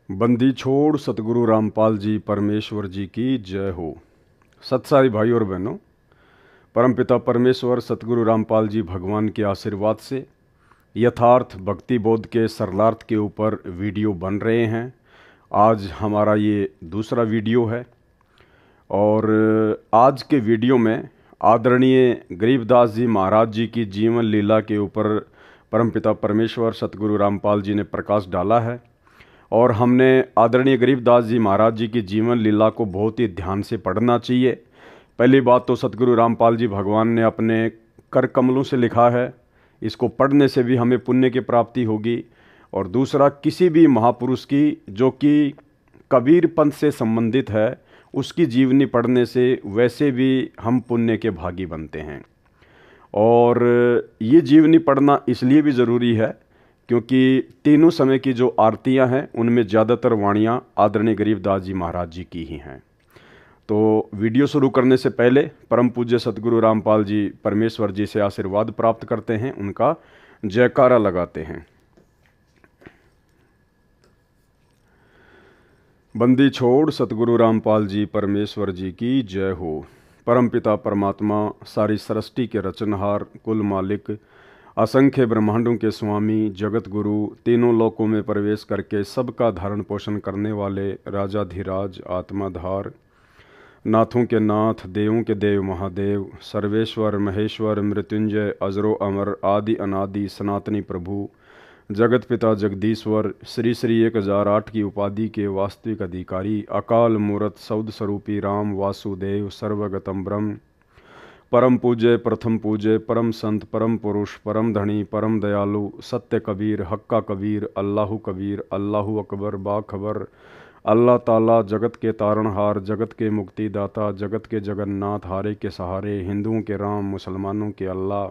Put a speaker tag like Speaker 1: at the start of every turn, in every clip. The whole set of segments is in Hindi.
Speaker 1: बंदी छोड़ सतगुरु रामपाल जी परमेश्वर जी की जय हो। सत्साई भाई और बहनों, परमपिता परमेश्वर सतगुरु रामपाल जी भगवान के आशीर्वाद से यथार्थ भक्ति बोध के सरलार्थ के ऊपर वीडियो बन रहे हैं। आज हमारा ये दूसरा वीडियो है और आज के वीडियो में आदरणीय गरीबदास जी महाराज जी की जीवन लीला के ऊपर परमपिता परमेश्वर सतगुरु रामपाल जी ने प्रकाश डाला है और हमने आदरणीय गरीबदास जी महाराज जी की जीवन लीला को बहुत ही ध्यान से पढ़ना चाहिए। पहली बात तो सतगुरु रामपाल जी भगवान ने अपने कर कमलों से लिखा है, इसको पढ़ने से भी हमें पुण्य की प्राप्ति होगी। और दूसरा, किसी भी महापुरुष की जो कि कबीर पंथ से संबंधित है उसकी जीवनी पढ़ने से वैसे भी हम पुण्य के भागी बनते हैं। और ये जीवनी पढ़ना इसलिए भी ज़रूरी है क्योंकि तीनों समय की जो आरतियां हैं उनमें ज़्यादातर वाणियां आदरणीय गरीबदास जी महाराज जी की ही हैं। तो वीडियो शुरू करने से पहले परम पूज्य सतगुरु रामपाल जी परमेश्वर जी से आशीर्वाद प्राप्त करते हैं, उनका जयकारा लगाते हैं। बंदी छोड़ सतगुरु रामपाल जी परमेश्वर जी की जय हो। परमपिता परमात्मा, सारी सृष्टि के रचनहार, कुल मालिक, असंख्य ब्रह्मांडों के स्वामी, जगत गुरु, तीनों लोकों में प्रवेश करके सबका धारण पोषण करने वाले राजाधिराज, आत्माधार, नाथों के नाथ, देवों के देव महादेव, सर्वेश्वर महेश्वर, मृत्युंजय, अजरो अमर, आदि अनादि, सनातनी प्रभु, जगत पिता जगदीश्वर, श्री श्री 1008 की उपाधि के वास्तविक अधिकारी, अकाल मूरत, सौद स्वरूपी राम वासुदेव, सर्वगतम ब्रह्म, परम पूज्य, प्रथम पूज्य, परम संत, परम पुरुष, परम धनी, परम दयालु, सत्य कबीर, हक्का कबीर, अल्लाहु कबीर, अल्लाहु अकबर, बाखबर, अल्लाह ताला, जगत के तारणहार, जगत के मुक्तिदाता, जगत के जगन्नाथ, हारे के सहारे, हिंदुओं के राम, मुसलमानों के अल्लाह,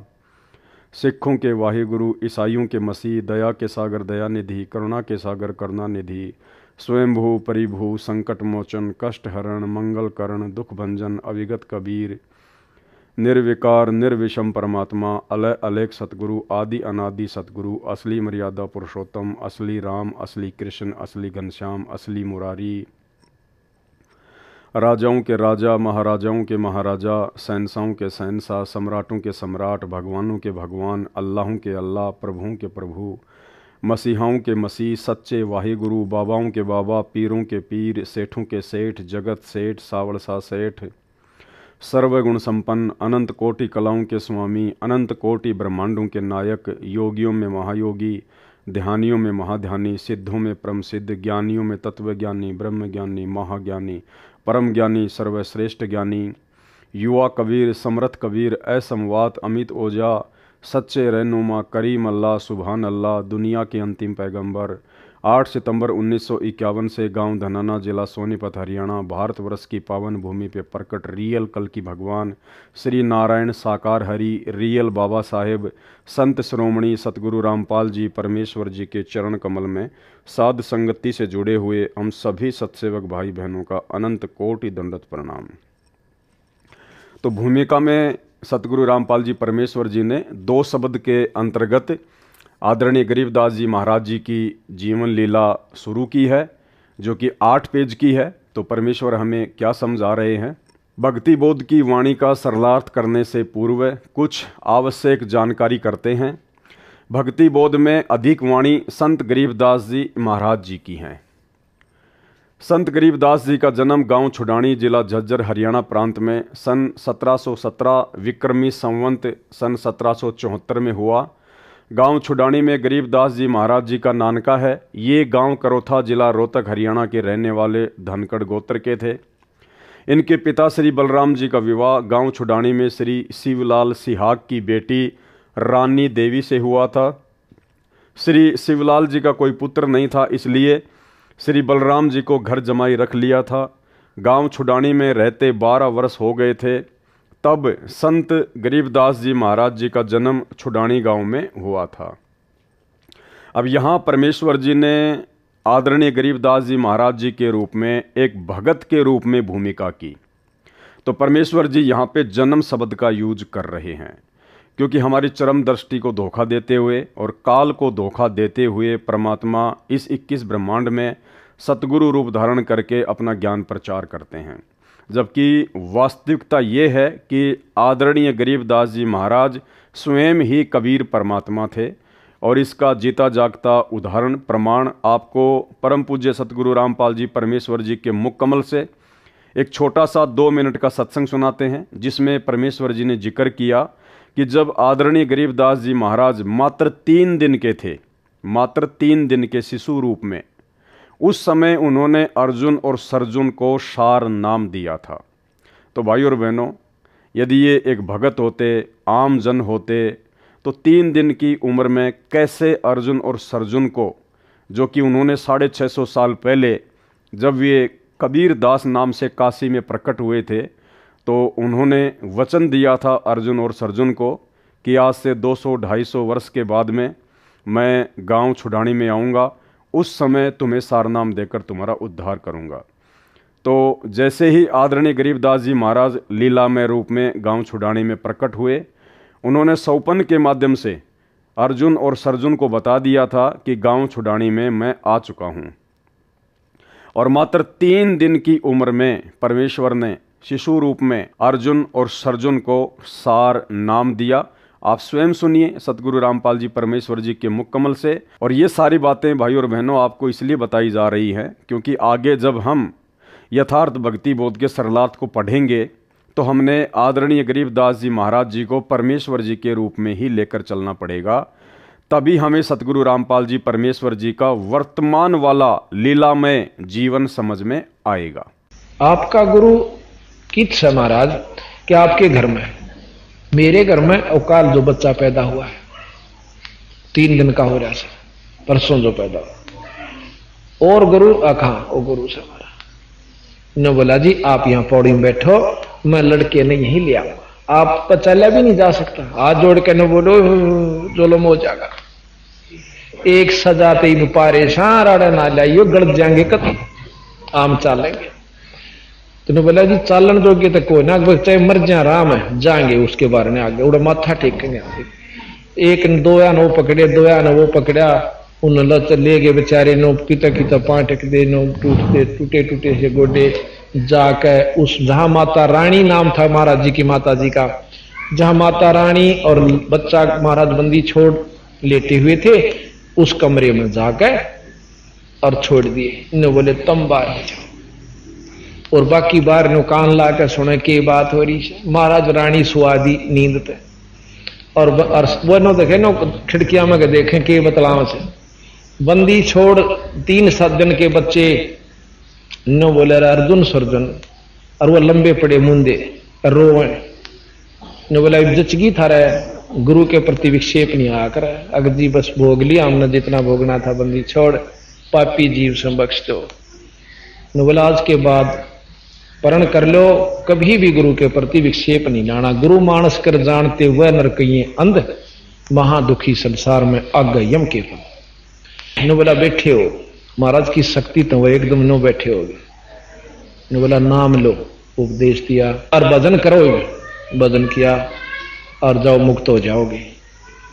Speaker 1: सिखों के वाहिगुरु, ईसाइयों के मसीह, दया के सागर दया निधि, करुणा के सागर करुणा निधि, स्वयंभू परिभू, संकट मोचन, कष्ट हरण, मंगल करण, दुख भंजन, अविगत कबीर, निर्विकार निर्विषम परमात्मा, अलय अलेख सतगुरु, आदि अनादि सतगुरु, असली मर्यादा पुरुषोत्तम, असली राम, असली कृष्ण, असली घनश्याम, असली मुरारी, राजाओं के राजा, महाराजाओं के महाराजा, शहंशाहों के शहंशाह, सम्राटों के सम्राट, भगवानों के भगवान, अल्लाहों के अल्लाह, प्रभुओं के प्रभु, मसीहाओं के मसीह, सच्चे वाहिगुरु, बाबाओं के बाबा, पीरों के पीर, सेठों के सेठ, जगत सेठ, सावड़सा सेठ, सर्वगुण संपन्न, अनंत कोटि कलाओं के स्वामी, अनंत कोटि ब्रह्मांडों के नायक, योगियों में महायोगी, ध्यानियों में महाध्यानी, सिद्धों में परम सिद्ध, ज्ञानियों में तत्वज्ञानी, ब्रह्मज्ञानी, महाज्ञानी, परम ज्ञानी, सर्वश्रेष्ठ ज्ञानी, युवा कबीर, समर्थ कबीर, असमवात, अमित ओझा, सच्चे रहनुमा, करीम अल्लाह, सुभान अल्लाह, दुनिया के अंतिम पैगंबर, 8 सितंबर 1951 से गांव धनाना, जिला सोनीपत, हरियाणा, भारतवर्ष की पावन भूमि पे प्रकट रियल कल की भगवान श्री नारायण साकार हरि, रियल बाबा साहेब, संत श्रोमणी सतगुरु रामपाल जी परमेश्वर जी के चरण कमल में साध संगति से जुड़े हुए हम सभी सत्सेवक भाई बहनों का अनंत कोटि दंडवत प्रणाम। तो भूमिका में सतगुरु रामपाल जी परमेश्वर जी ने 2 शब्द के अंतर्गत आदरणीय गरीबदास जी महाराज जी की जीवन लीला शुरू की है, जो कि 8 पेज की है। तो परमेश्वर हमें क्या समझा रहे हैं? भक्ति बोध की वाणी का सरलार्थ करने से पूर्व कुछ आवश्यक जानकारी करते हैं। भक्ति बोध में अधिक वाणी संत गरीबदास जी महाराज जी की हैं। संत गरीबदास जी का जन्म गांव छुडानी, जिला झज्जर, हरियाणा प्रांत में सन 1717 विक्रमी संवंत सन 1774 में हुआ। गांव छुडानी में गरीबदास जी महाराज जी का नानका है। ये गांव करोथा, जिला रोहतक, हरियाणा के रहने वाले धनखड़ गोत्र के थे। इनके पिता श्री बलराम जी का विवाह गांव छुडानी में श्री शिवलाल सिहाग की बेटी रानी देवी से हुआ था। श्री शिवलाल जी का कोई पुत्र नहीं था, इसलिए श्री बलराम जी को घर जमाई रख लिया था। गांव छुडानी में रहते 12 वर्ष हो गए थे तब संत गरीबदास जी महाराज जी का जन्म छुडानी गांव में हुआ था। अब यहाँ परमेश्वर जी ने आदरणीय गरीबदास जी महाराज जी के रूप में एक भगत के रूप में भूमिका की। तो परमेश्वर जी यहाँ पे जन्म शब्द का यूज कर रहे हैं क्योंकि हमारी चरम दृष्टि को धोखा देते हुए और काल को धोखा देते हुए परमात्मा इस 21 ब्रह्मांड में सतगुरु रूप धारण करके अपना ज्ञान प्रचार करते हैं। जबकि वास्तविकता ये है कि आदरणीय गरीबदास जी महाराज स्वयं ही कबीर परमात्मा थे और इसका जीता जागता उदाहरण प्रमाण आपको परम पूज्य सतगुरु रामपाल जी परमेश्वर जी के मुख कमल से एक छोटा सा 2 मिनट का सत्संग सुनाते हैं, जिसमें परमेश्वर जी ने जिक्र किया कि जब आदरणीय गरीबदास जी महाराज मात्र 3 दिन के थे, मात्र 3 दिन के शिशु रूप में, उस समय उन्होंने अर्जुन और सर्जुन को सार नाम दिया था। तो भाई और बहनों, यदि ये एक भगत होते, आम जन होते, तो 3 दिन की उम्र में कैसे अर्जुन और सर्जुन को, जो कि उन्होंने 650 साल पहले जब ये कबीर दास नाम से काशी में प्रकट हुए थे, तो उन्होंने वचन दिया था अर्जुन और सर्जुन को कि आज से 200-250 वर्ष के बाद में मैं गांव छुड़ानी में आऊँगा, उस समय तुम्हें सारनाम देकर तुम्हारा उद्धार करूँगा। तो जैसे ही आदरणीय गरीबदास जी महाराज लीलामय रूप में गांव छुड़ानी में प्रकट हुए, उन्होंने सौपन के माध्यम से अर्जुन और सर्जुन को बता दिया था कि गांव छुड़ानी में मैं आ चुका हूँ। और मात्र 3 दिन की उम्र में परमेश्वर ने शिशु रूप में अर्जुन और सर्जुन को सार नाम दिया। आप स्वयं सुनिए सतगुरु रामपाल जी परमेश्वर जी के मुख कमल से। और ये सारी बातें भाई और बहनों आपको इसलिए बताई जा रही हैं क्योंकि आगे जब हम यथार्थ भक्ति बोध के सरलार्थ को पढ़ेंगे तो हमने आदरणीय गरीबदास जी महाराज जी को परमेश्वर जी के रूप में ही लेकर चलना पड़ेगा। तभी हमें सतगुरु रामपाल जी परमेश्वर जी का वर्तमान वाला लीलामय जीवन समझ में आएगा।
Speaker 2: आपका गुरु किस है महाराज? क्या आपके घर में? मेरे घर में अवकाल जो बच्चा पैदा हुआ है 3 दिन का हो रहा है, परसों जो पैदा हुआ। और गुरु कहा ओ गुरु से हमारा ने बोला जी आप यहां पौड़ी में बैठो, मैं लड़के ने यहीं ले आऊंगा। आप चला भी नहीं जा सकता, हाथ जोड़ के न बोलो जोलम हो जाएगा। एक सजाते ही परेशान राड़ा ना लाइयो, गलत जाएंगे कत आम चालेंगे। तो बोला जी चालन जोगे तो कोई ना, चाहे मर जा राम है जाएंगे उसके बारे में आगे उड़ा माथा टेकेंगे। एक 2 या नो पकड़े, 2 या वो पकड़ा, उन लच ले गए बेचारे नो किता किता पाटक दे नो टूटे टूटे से गोडे जाकर उस जहां माता रानी नाम था महाराज जी की माता जी का, जहां माता रानी और बच्चा महाराज बंदी छोड़ लेटे हुए थे उस कमरे में जाकर और छोड़ दिए। इन्हें बोले तुम बाहर हो जाओ। और बाकी बार नो कान लाकर सुने के बात हो रही है। महाराज रानी सुआदी नींद पे और वो नो देखे नो खिड़कियां में देखें के बतलाव से बंदी छोड़ 3-7 दिन के बच्चे नो बोले अर्जुन सर्जुन, और वो लंबे पड़े मुंदे रोए न बोला जचगी था रहे गुरु के प्रति विक्षेप नहीं आकर अगर जी बस भोग लिया हमने जितना भोगना था, बंदी छोड़ पापी जीव से बख्श दो। न बोला आज के बाद प्रण कर लो, कभी भी गुरु के प्रति विक्षेप नहीं लाना। गुरु मानस कर जानते वह नरकइये अंध, महादुखी संसार में आग यम के फल। न बोला बैठे हो, महाराज की शक्ति तो वो एकदम नो बैठे हो गए। न बोला नाम लो, उपदेश दिया और भजन करोगे, भजन किया और जाओ मुक्त हो जाओगे।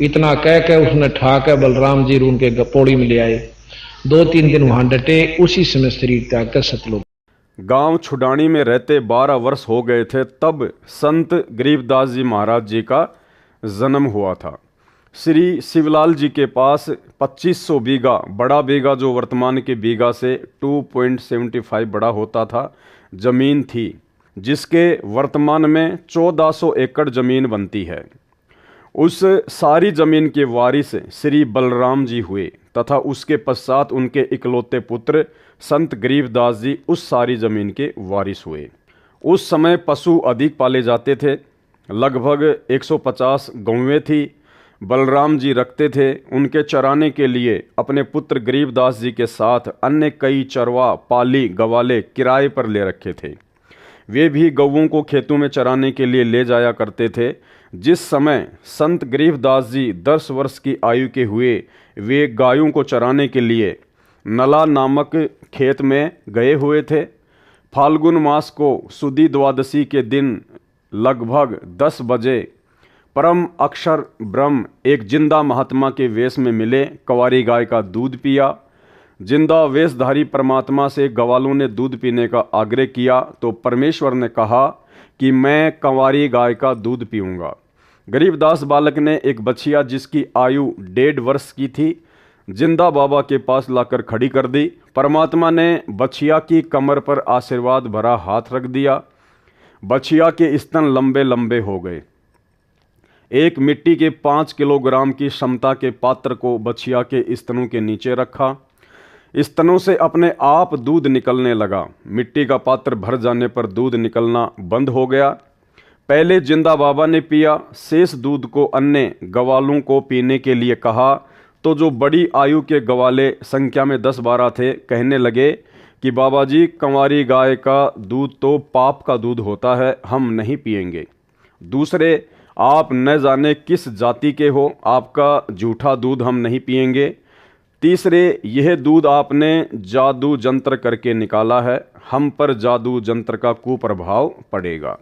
Speaker 2: इतना कह के उसने ठाकर बलराम जी उनके पौड़ी में ले आए। 2-3 दिन वहां डटे, उसी समय शरीर त्याग कर सतलोक।
Speaker 1: गांव छुड़ानी में रहते 12 वर्ष हो गए थे तब संत गरीबदास जी महाराज जी का जन्म हुआ था। श्री शिवलाल जी के पास 2500 बीघा, बड़ा बीघा जो वर्तमान के बीघा से 2.75 बड़ा होता था, जमीन थी, जिसके वर्तमान में 1400 एकड़ जमीन बनती है। उस सारी जमीन के वारिस श्री बलराम जी हुए तथा उसके पश्चात उनके इकलौते पुत्र संत गरीबदास जी उस सारी जमीन के वारिस हुए। उस समय पशु अधिक पाले जाते थे, लगभग 150 गौवें थी। बलराम जी रखते थे। उनके चराने के लिए अपने पुत्र गरीबदास जी के साथ अन्य कई चरवा, पाली, गवाले किराए पर ले रखे थे। वे भी गौओं को खेतों में चराने के लिए ले जाया करते थे। जिस समय संत गरीबदास जी 10 वर्ष की आयु के हुए, वे गायों को चराने के लिए नला नामक खेत में गए हुए थे। फाल्गुन मास को सुदी द्वादशी के दिन लगभग 10 बजे परम अक्षर ब्रह्म एक जिंदा महात्मा के वेश में मिले। कवारी गाय का दूध पिया, जिंदा वेशधारी परमात्मा से ग्वालों ने दूध पीने का आग्रह किया तो परमेश्वर ने कहा कि मैं कंवारी गाय का दूध पीऊँगा। गरीबदास बालक ने एक बछिया जिसकी आयु 1.5 वर्ष की थी जिंदा बाबा के पास लाकर खड़ी कर दी। परमात्मा ने बछिया की कमर पर आशीर्वाद भरा हाथ रख दिया। बछिया के स्तन लंबे लंबे हो गए। एक मिट्टी के 5 किलोग्राम की क्षमता के पात्र को बछिया के स्तनों के नीचे रखा। स्तनों से अपने आप दूध निकलने लगा। मिट्टी का पात्र भर जाने पर दूध निकलना बंद हो गया। पहले जिंदा बाबा ने पिया, शेष दूध को अन्य ग्वालों को पीने के लिए कहा तो जो बड़ी आयु के ग्वाले संख्या में 10-12 थे कहने लगे कि बाबा जी, कंवारी गाय का दूध तो पाप का दूध होता है, हम नहीं पिएंगे। दूसरे, आप न जाने किस जाति के हो, आपका झूठा दूध हम नहीं पिएंगे। तीसरे, यह दूध आपने जादू जंत्र करके निकाला है, हम पर जादू जंत्र का कुप्रभाव पड़ेगा।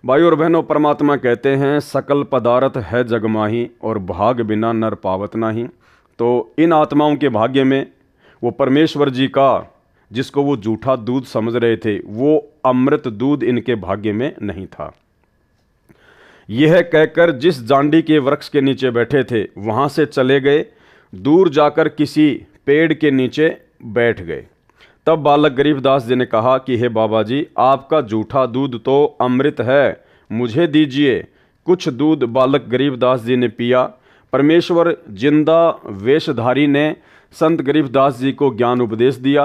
Speaker 1: भाई और बहनों, परमात्मा कहते हैं सकल पदार्थ है जगमाही और भाग बिना नर पावत नाही। तो इन आत्माओं के भाग्य में वो परमेश्वर जी का जिसको वो झूठा दूध समझ रहे थे वो अमृत दूध इनके भाग्य में नहीं था। यह कहकर जिस जांडी के वृक्ष के नीचे बैठे थे वहां से चले गए। दूर जाकर किसी पेड़ के नीचे बैठ गए। तब बालक गरीबदास जी ने कहा कि हे बाबा जी, आपका झूठा दूध तो अमृत है, मुझे दीजिए। कुछ दूध बालक गरीबदास जी ने पिया। परमेश्वर जिंदा वेशधारी ने संत गरीबदास जी को ज्ञान उपदेश दिया,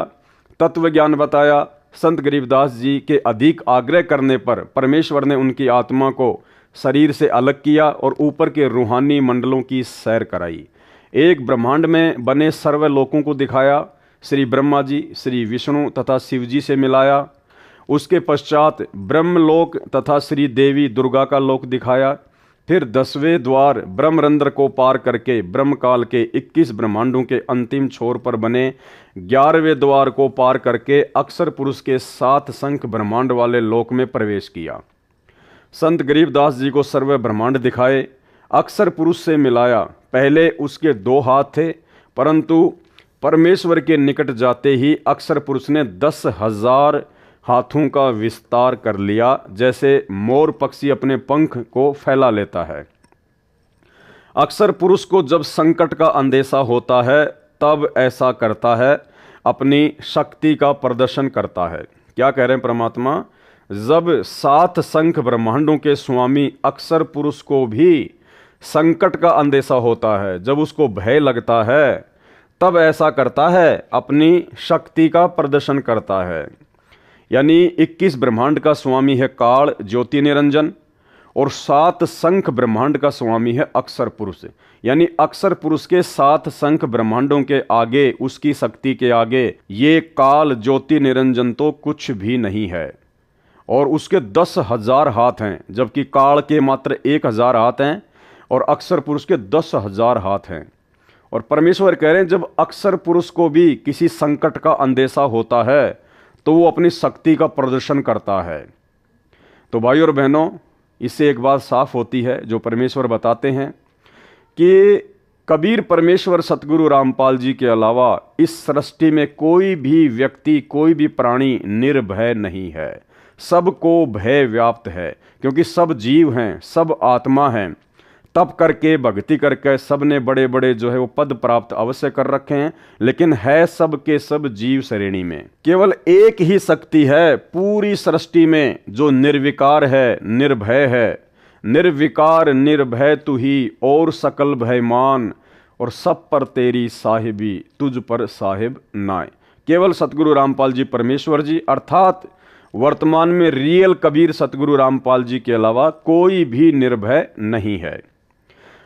Speaker 1: तत्व ज्ञान बताया। संत गरीबदास जी के अधिक आग्रह करने पर परमेश्वर ने उनकी आत्मा को शरीर से अलग किया और ऊपर के रूहानी मंडलों की सैर कराई। एक ब्रह्मांड में बने सर्वलोकों को दिखाया। श्री ब्रह्मा जी, श्री विष्णु तथा शिव जी से मिलाया। उसके पश्चात ब्रह्मलोक तथा श्री देवी दुर्गा का लोक दिखाया। फिर 10वें द्वार ब्रह्मरंध्र को पार करके ब्रह्मकाल के 21 ब्रह्मांडों के अंतिम छोर पर बने 11वें द्वार को पार करके अक्षर पुरुष के 7 संख्य ब्रह्मांड वाले लोक में प्रवेश किया। संत गरीबदास जी को सर्व ब्रह्मांड दिखाए, अक्षर पुरुष से मिलाया। पहले उसके 2 हाथ थे, परंतु परमेश्वर के निकट जाते ही अक्षर पुरुष ने 10,000 हाथों का विस्तार कर लिया, जैसे मोर पक्षी अपने पंख को फैला लेता है। अक्षर पुरुष को जब संकट का अंदेशा होता है तब ऐसा करता है, अपनी शक्ति का प्रदर्शन करता है। क्या कह रहे हैं परमात्मा? जब 7 संख्य ब्रह्मांडों के स्वामी अक्षर पुरुष को भी संकट का अंदेशा होता है, जब उसको भय लगता है, तब ऐसा करता है, अपनी शक्ति का प्रदर्शन करता है। यानी 21 ब्रह्मांड का स्वामी है काल ज्योति निरंजन और 7 संख्य ब्रह्मांड का स्वामी है अक्षर पुरुष। यानी अक्षर पुरुष के 7 संख्य ब्रह्मांडों के आगे, उसकी शक्ति के आगे ये काल ज्योति निरंजन तो कुछ भी नहीं है। और उसके 10,000 हाथ हैं, जबकि काल के मात्र 1,000 हाथ हैं और अक्षर पुरुष के 10,000 हाथ हैं। और परमेश्वर कह रहे हैं जब अक्षर पुरुष को भी किसी संकट का अंदेशा होता है तो वो अपनी शक्ति का प्रदर्शन करता है। तो भाई और बहनों, इससे एक बात साफ होती है जो परमेश्वर बताते हैं कि कबीर परमेश्वर सतगुरु रामपाल जी के अलावा इस सृष्टि में कोई भी व्यक्ति, कोई भी प्राणी निर्भय नहीं है। सबको भय व्याप्त है, क्योंकि सब जीव हैं, सब आत्मा हैं। तप करके, भक्ति करके सब ने बड़े बड़े जो है वो पद प्राप्त अवश्य कर रखे हैं, लेकिन है सब के सब जीव श्रेणी में। केवल एक ही शक्ति है पूरी सृष्टि में जो निर्विकार है, निर्भय है। निर्विकार निर्भय तू ही और सकल भयमान, और सब पर तेरी साहिबी, तुझ पर साहिब नाय। केवल सतगुरु रामपाल जी परमेश्वर जी, अर्थात वर्तमान में रियल कबीर सतगुरु रामपाल जी के अलावा कोई भी निर्भय नहीं है।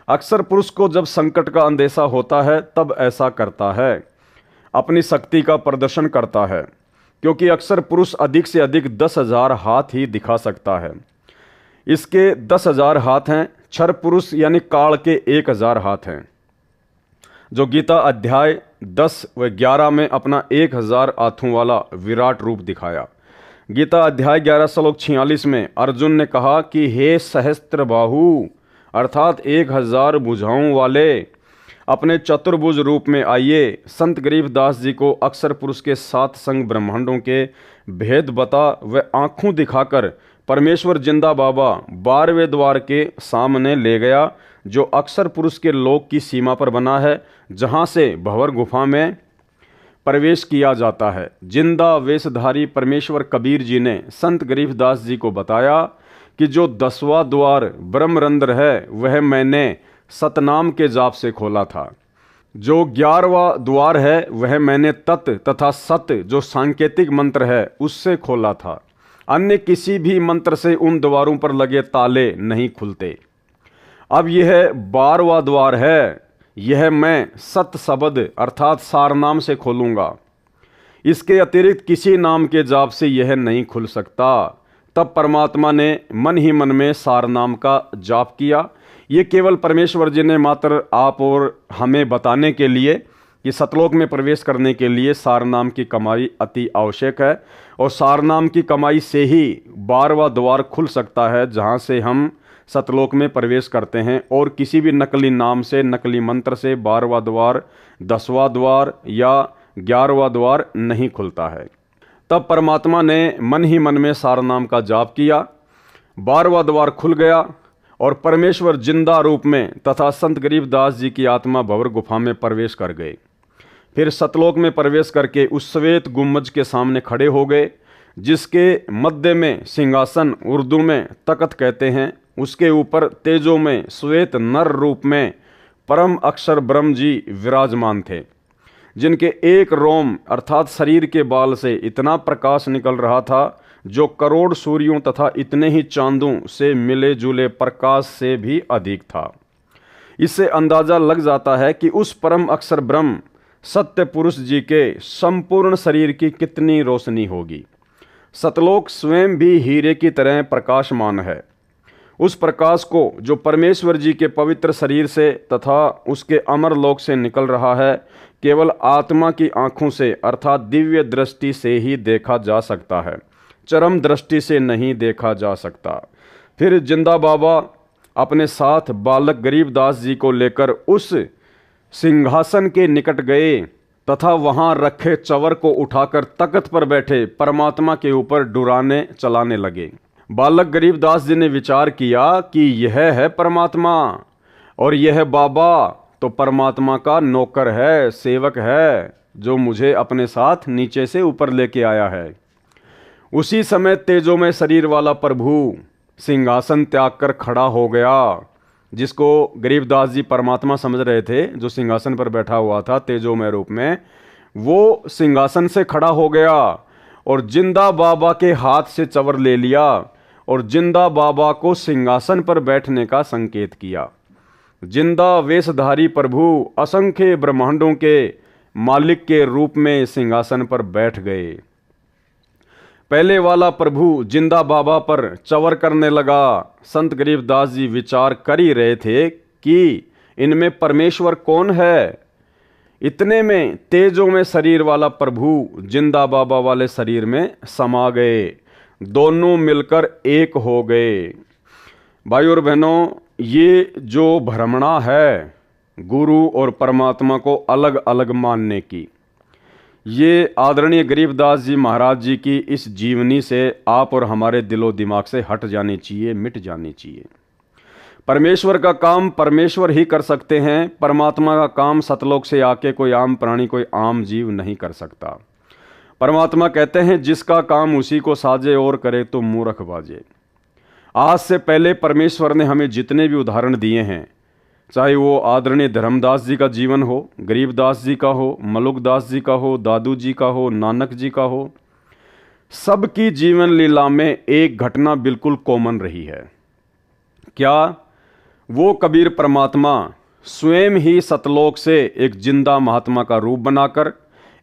Speaker 1: अक्षर पुरुष को जब संकट का अंदेशा होता है तब ऐसा करता है, अपनी शक्ति का प्रदर्शन करता है, क्योंकि अक्षर पुरुष अधिक से अधिक 10,000 हाथ ही दिखा सकता है। इसके 10,000 हाथ हैं। क्षर पुरुष यानी काल के 1,000 हाथ हैं, जो गीता अध्याय 10 व 11 में अपना 1,000 हाथों वाला विराट रूप दिखाया। गीता अध्याय 11 श्लोक 46 में अर्जुन ने कहा कि हे सहस्त्र बाहु, अर्थात 1,000 भुजाओं वाले, अपने चतुर्भुज रूप में आइए। संत गरीबदास जी को अक्षर पुरुष के सात संग ब्रह्मांडों के भेद बता व आंखों दिखाकर परमेश्वर जिंदा बाबा 12वें द्वार के सामने ले गया, जो अक्षर पुरुष के लोक की सीमा पर बना है, जहाँ से भंवर गुफा में प्रवेश किया जाता है। जिंदा वेशधारी परमेश्वर कबीर जी ने संत गरीबदास जी को बताया कि जो 10वां द्वार ब्रह्मरंध्र है वह मैंने सतनाम के जाप से खोला था। जो 11वां द्वार है वह मैंने तत् तथा सत जो सांकेतिक मंत्र है उससे खोला था। अन्य किसी भी मंत्र से उन द्वारों पर लगे ताले नहीं खुलते। अब यह 12वां द्वार है, यह मैं सत शब्द अर्थात सार नाम से खोलूंगा। इसके अतिरिक्त किसी नाम के जाप से यह नहीं खुल सकता। तब परमात्मा ने मन ही मन में सार नाम का जाप किया। ये केवल परमेश्वर जी ने मात्र आप और हमें बताने के लिए कि सतलोक में प्रवेश करने के लिए सार नाम की कमाई अति आवश्यक है, और सार नाम की कमाई से ही 12वां द्वार खुल सकता है, जहाँ से हम सतलोक में प्रवेश करते हैं। और किसी भी नकली नाम से, नकली मंत्र से 12वां द्वार, 10वां द्वार या 11वां द्वार नहीं खुलता है। तब परमात्मा ने मन ही मन में सार नाम का जाप किया, 12वां द्वार खुल गया और परमेश्वर जिंदा रूप में तथा संत गरीबदास जी की आत्मा भंवर गुफा में प्रवेश कर गए। फिर सतलोक में प्रवेश करके उस श्वेत गुम्बज के सामने खड़े हो गए, जिसके मध्य में सिंहासन, उर्दू में तख्त कहते हैं, उसके ऊपर तेजो में श्वेत नर रूप में परम अक्षर ब्रह्म जी विराजमान थे, जिनके एक रोम अर्थात शरीर के बाल से इतना प्रकाश निकल रहा था जो करोड़ सूर्यों तथा इतने ही चांदों से मिले जुले प्रकाश से भी अधिक था। इससे अंदाजा लग जाता है कि उस परम अक्षर ब्रह्म सत्य पुरुष जी के संपूर्ण शरीर की कितनी रोशनी होगी। सतलोक स्वयं भी हीरे की तरह प्रकाशमान है। उस प्रकाश को जो परमेश्वर जी के पवित्र शरीर से तथा उसके अमर लोक से निकल रहा है, केवल आत्मा की आंखों से अर्थात दिव्य दृष्टि से ही देखा जा सकता है, चरम दृष्टि से नहीं देखा जा सकता। फिर जिंदा बाबा अपने साथ बालक गरीबदास जी को लेकर उस सिंहासन के निकट गए तथा वहां रखे चवर को उठाकर तख्त पर बैठे परमात्मा के ऊपर डुराने चलाने लगे। बालक गरीबदास जी ने विचार किया कि यह है परमात्मा और यह बाबा तो परमात्मा का नौकर है, सेवक है, जो मुझे अपने साथ नीचे से ऊपर लेके आया है। उसी समय तेजोमय शरीर वाला प्रभु सिंहासन त्याग कर खड़ा हो गया, जिसको गरीबदास जी परमात्मा समझ रहे थे, जो सिंहासन पर बैठा हुआ था तेजोमय रूप में, वो सिंहासन से खड़ा हो गया और जिंदा बाबा के हाथ से चवर ले लिया और जिंदा बाबा को सिंहासन पर बैठने का संकेत किया। जिंदा वेशधारी प्रभु असंख्य ब्रह्मांडों के मालिक के रूप में सिंहासन पर बैठ गए। पहले वाला प्रभु जिंदा बाबा पर चवर करने लगा। संत गरीबदास जी विचार कर ही रहे थे कि इनमें परमेश्वर कौन है। इतने में तेजों में शरीर वाला प्रभु जिंदा बाबा वाले शरीर में समा गए, दोनों मिलकर एक हो गए। भाई और बहनों, ये जो भ्रमणा है गुरु और परमात्मा को अलग अलग मानने की, ये आदरणीय गरीबदास जी महाराज जी की इस जीवनी से आप और हमारे दिलो दिमाग से हट जानी चाहिए, मिट जानी चाहिए। परमेश्वर का काम परमेश्वर ही कर सकते हैं। परमात्मा का काम सतलोक से आके कोई आम प्राणी, कोई आम जीव नहीं कर सकता। परमात्मा कहते हैं जिसका काम उसी को साजे और करे तो मूर्ख बाजे। आज से पहले परमेश्वर ने हमें जितने भी उदाहरण दिए हैं, चाहे वो आदरणीय धर्मदास जी का जीवन हो, गरीबदास जी का हो, मलुकदास जी का हो, दादू जी का हो, नानक जी का हो, सबकी जीवन लीला में एक घटना बिल्कुल कॉमन रही है। क्या? वो कबीर परमात्मा स्वयं ही सतलोक से एक जिंदा महात्मा का रूप बनाकर,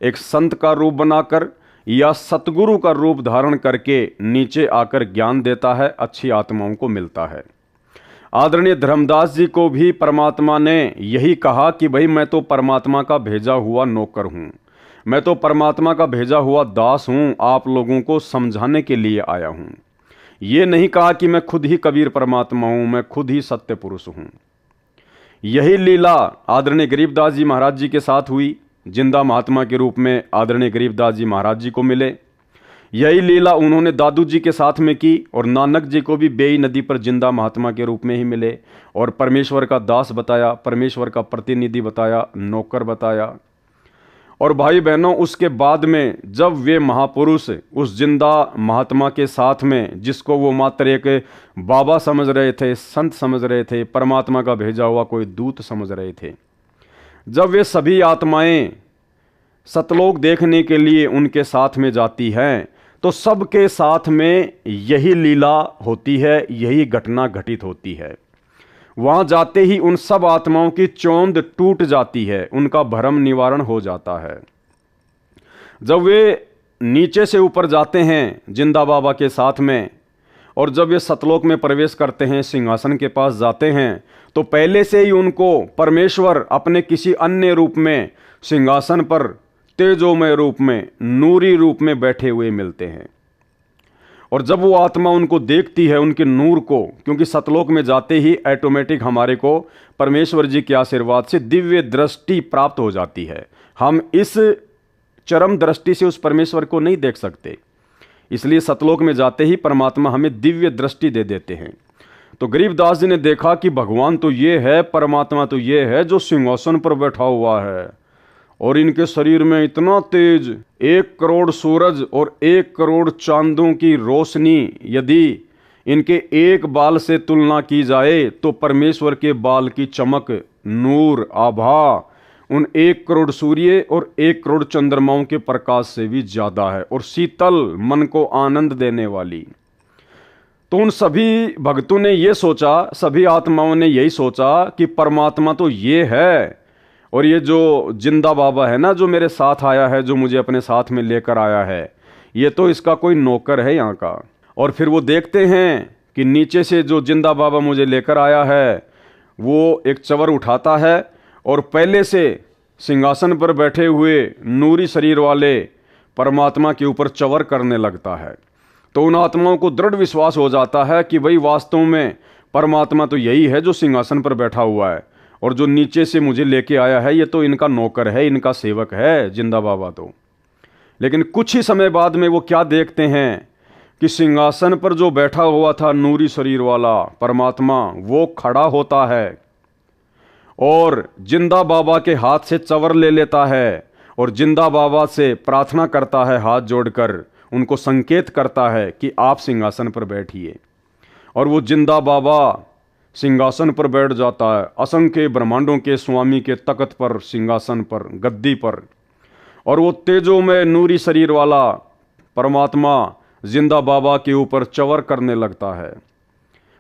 Speaker 1: एक संत का रूप बनाकर या सतगुरु का रूप धारण करके नीचे आकर ज्ञान देता है, अच्छी आत्माओं को मिलता है। आदरणीय धर्मदास जी को भी परमात्मा ने यही कहा कि भाई मैं तो परमात्मा का भेजा हुआ नौकर हूँ, मैं तो परमात्मा का भेजा हुआ दास हूँ, आप लोगों को समझाने के लिए आया हूँ। ये नहीं कहा कि मैं खुद ही कबीर परमात्मा हूँ, मैं खुद ही सत्य पुरुष हूँ। यही लीला आदरणीय गरीबदास जी महाराज जी के साथ हुई, जिंदा महात्मा के रूप में आदरणीय गरीबदास जी महाराज जी को मिले। यही लीला उन्होंने दादू जी के साथ में की और नानक जी को भी बेई नदी पर जिंदा महात्मा के रूप में ही मिले और परमेश्वर का दास बताया, परमेश्वर का प्रतिनिधि बताया, नौकर बताया। और भाई बहनों, उसके बाद में जब वे महापुरुष उस जिंदा महात्मा के साथ में, जिसको वो मात्र एक बाबा समझ रहे थे, संत समझ रहे थे, परमात्मा का भेजा हुआ कोई दूत समझ रहे थे, जब वे सभी आत्माएं सतलोक देखने के लिए उनके साथ में जाती हैं, तो सबके साथ में यही लीला होती है, यही घटना घटित होती है। वहां जाते ही उन सब आत्माओं की चौंध टूट जाती है, उनका भ्रम निवारण हो जाता है। जब वे नीचे से ऊपर जाते हैं जिंदा बाबा के साथ में, और जब वे सतलोक में प्रवेश करते हैं, सिंहासन के पास जाते हैं, तो पहले से ही उनको परमेश्वर अपने किसी अन्य रूप में सिंहासन पर तेजोमय रूप में, नूरी रूप में बैठे हुए मिलते हैं। और जब वो आत्मा उनको देखती है, उनके नूर को, क्योंकि सतलोक में जाते ही ऑटोमेटिक हमारे को परमेश्वर जी के आशीर्वाद से दिव्य दृष्टि प्राप्त हो जाती है। हम इस चरम दृष्टि से उस परमेश्वर को नहीं देख सकते, इसलिए सतलोक में जाते ही परमात्मा हमें दिव्य दृष्टि दे देते हैं। तो गरीबदास जी ने देखा कि भगवान तो ये है, परमात्मा तो ये है जो सिंहासन पर बैठा हुआ है, और इनके शरीर में इतना तेज, 1 करोड़ सूरज और 1 करोड़ चांदों की रोशनी यदि इनके एक बाल से तुलना की जाए, तो परमेश्वर के बाल की चमक, नूर, आभा उन 1 करोड़ सूर्य और 1 करोड़ चंद्रमाओं के प्रकाश से भी ज्यादा है, और शीतल, मन को आनंद देने वाली। तो उन सभी भक्तों ने ये सोचा, सभी आत्माओं ने यही सोचा कि परमात्मा तो ये है, और ये जो जिंदा बाबा है ना, जो मेरे साथ आया है, जो मुझे अपने साथ में लेकर आया है, ये तो इसका कोई नौकर है यहाँ का। और फिर वो देखते हैं कि नीचे से जो जिंदा बाबा मुझे लेकर आया है, वो एक चवर उठाता है और पहले से सिंहासन पर बैठे हुए नूरी शरीर वाले परमात्मा के ऊपर चवर करने लगता है। तो उन आत्माओं को दृढ़ विश्वास हो जाता है कि भाई वास्तव में परमात्मा तो यही है जो सिंहासन पर बैठा हुआ है, और जो नीचे से मुझे लेके आया है ये तो इनका नौकर है, इनका सेवक है जिंदा बाबा तो। लेकिन कुछ ही समय बाद में वो क्या देखते हैं कि सिंहासन पर जो बैठा हुआ था नूरी शरीर वाला परमात्मा, वो खड़ा होता है और जिंदा बाबा के हाथ से चवर ले लेता है, और जिंदा बाबा से प्रार्थना करता है, हाथ जोड़कर उनको संकेत करता है कि आप सिंहासन पर बैठिए। और वो जिंदा बाबा सिंहासन पर बैठ जाता है, असंख्य ब्रह्मांडों के स्वामी के तख्त पर, सिंहासन पर, गद्दी पर। और वो तेजों में नूरी शरीर वाला परमात्मा जिंदा बाबा के ऊपर चवर करने लगता है।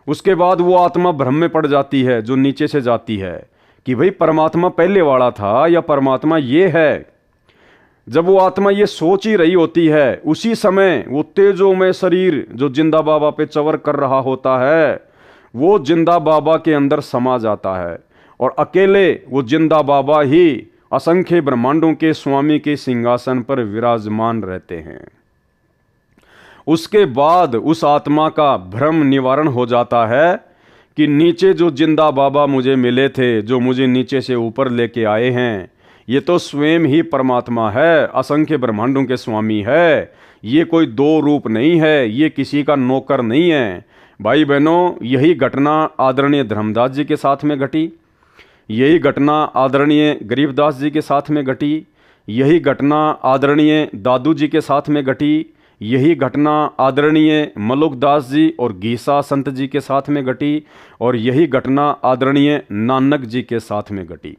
Speaker 1: उसके बाद वो आत्मा भ्रम में पड़ जाती है, जो नीचे से जाती है, कि भाई परमात्मा पहले वाला था या परमात्मा ये है। जब वो आत्मा ये सोच ही रही होती है, उसी समय वो तेजों में शरीर जो जिंदा बाबा पे चवर कर रहा होता है, वो जिंदा बाबा के अंदर समा जाता है, और अकेले वो जिंदा बाबा ही असंख्य ब्रह्मांडों के स्वामी के सिंहासन पर विराजमान रहते हैं। उसके बाद उस आत्मा का भ्रम निवारण हो जाता है कि नीचे जो जिंदा बाबा मुझे मिले थे, जो मुझे नीचे से ऊपर लेके आए हैं, ये तो स्वयं ही परमात्मा है, असंख्य ब्रह्मांडों के स्वामी है। ये कोई 2 रूप नहीं है, ये किसी का नौकर नहीं है। भाई बहनों, यही घटना आदरणीय धर्मदास जी के साथ में घटी, यही घटना आदरणीय गरीबदास जी के साथ में घटी, यही घटना आदरणीय दादू जी के साथ में घटी, यही घटना आदरणीय मलुकदास जी और गीसा संत जी के साथ में घटी, और यही घटना आदरणीय नानक जी के साथ में घटी।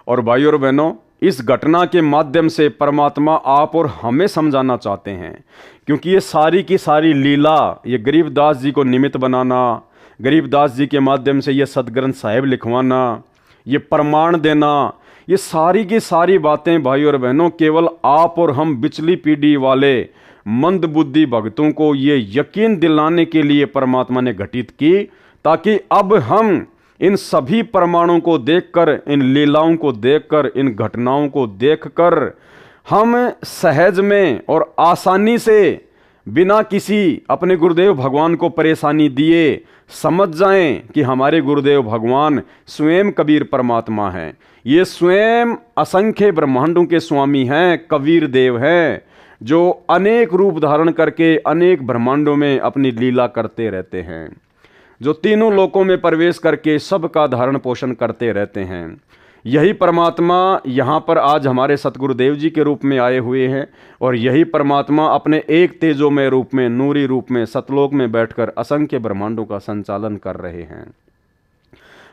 Speaker 1: और भाइयों और बहनों, इस घटना के माध्यम से परमात्मा आप और हमें समझाना चाहते हैं, क्योंकि ये सारी की सारी लीला, ये गरीबदास जी को निमित्त बनाना, गरीबदास जी के माध्यम से ये सदग्रंथ साहिब लिखवाना, ये प्रमाण देना, ये सारी की सारी बातें भाई और बहनों केवल आप और हम बिचली पीढ़ी वाले मंद बुद्धि भक्तों को ये यकीन दिलाने के लिए परमात्मा ने घटित की, ताकि अब हम इन सभी प्रमाणों को देखकर, इन लीलाओं को देखकर, इन घटनाओं को देखकर हम सहज में और आसानी से बिना किसी अपने गुरुदेव भगवान को परेशानी दिए समझ जाएं कि हमारे गुरुदेव भगवान स्वयं कबीर परमात्मा हैं। ये स्वयं असंख्य ब्रह्मांडों के स्वामी हैं, कबीर देव हैं, जो अनेक रूप धारण करके अनेक ब्रह्मांडों में अपनी लीला करते रहते हैं, जो तीनों लोकों में प्रवेश करके सबका धारण पोषण करते रहते हैं। यही परमात्मा यहाँ पर आज हमारे सतगुरुदेव जी के रूप में आए हुए हैं और यही परमात्मा अपने एक तेजोमय रूप में, नूरी रूप में सतलोक में बैठकर असंख्य ब्रह्मांडों का संचालन कर रहे हैं।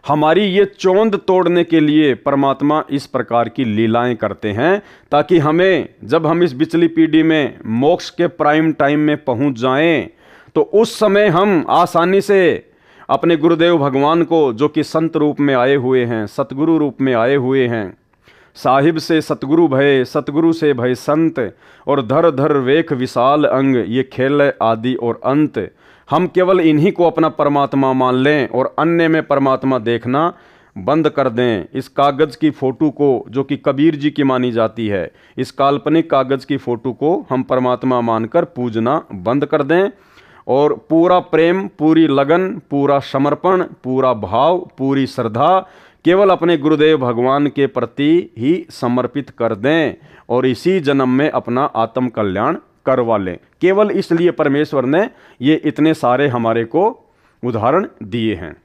Speaker 1: हमारी ये चौंध तोड़ने के लिए परमात्मा इस प्रकार की लीलाएं करते हैं, ताकि हमें, जब हम इस बिचली पीढ़ी में मोक्ष के प्राइम टाइम में पहुंच जाएं, तो उस समय हम आसानी से अपने गुरुदेव भगवान को, जो कि संत रूप में आए हुए हैं, सतगुरु रूप में आए हुए हैं, साहिब से सतगुरु भय, सतगुरु से भय संत, और धर धर वेख विशाल अंग, ये खेल आदि और अंत। हम केवल इन्हीं को अपना परमात्मा मान लें और अन्य में परमात्मा देखना बंद कर दें। इस कागज़ की फ़ोटो को, जो कि कबीर जी की मानी जाती है, इस काल्पनिक कागज़ की फ़ोटो को हम परमात्मा मानकर पूजना बंद कर दें और पूरा प्रेम, पूरी लगन, पूरा समर्पण, पूरा भाव, पूरी श्रद्धा केवल अपने गुरुदेव भगवान के प्रति ही समर्पित कर दें और इसी जन्म में अपना आत्म कल्याण करवा लें। केवल इसलिए परमेश्वर ने ये इतने सारे हमारे को उदाहरण दिए हैं।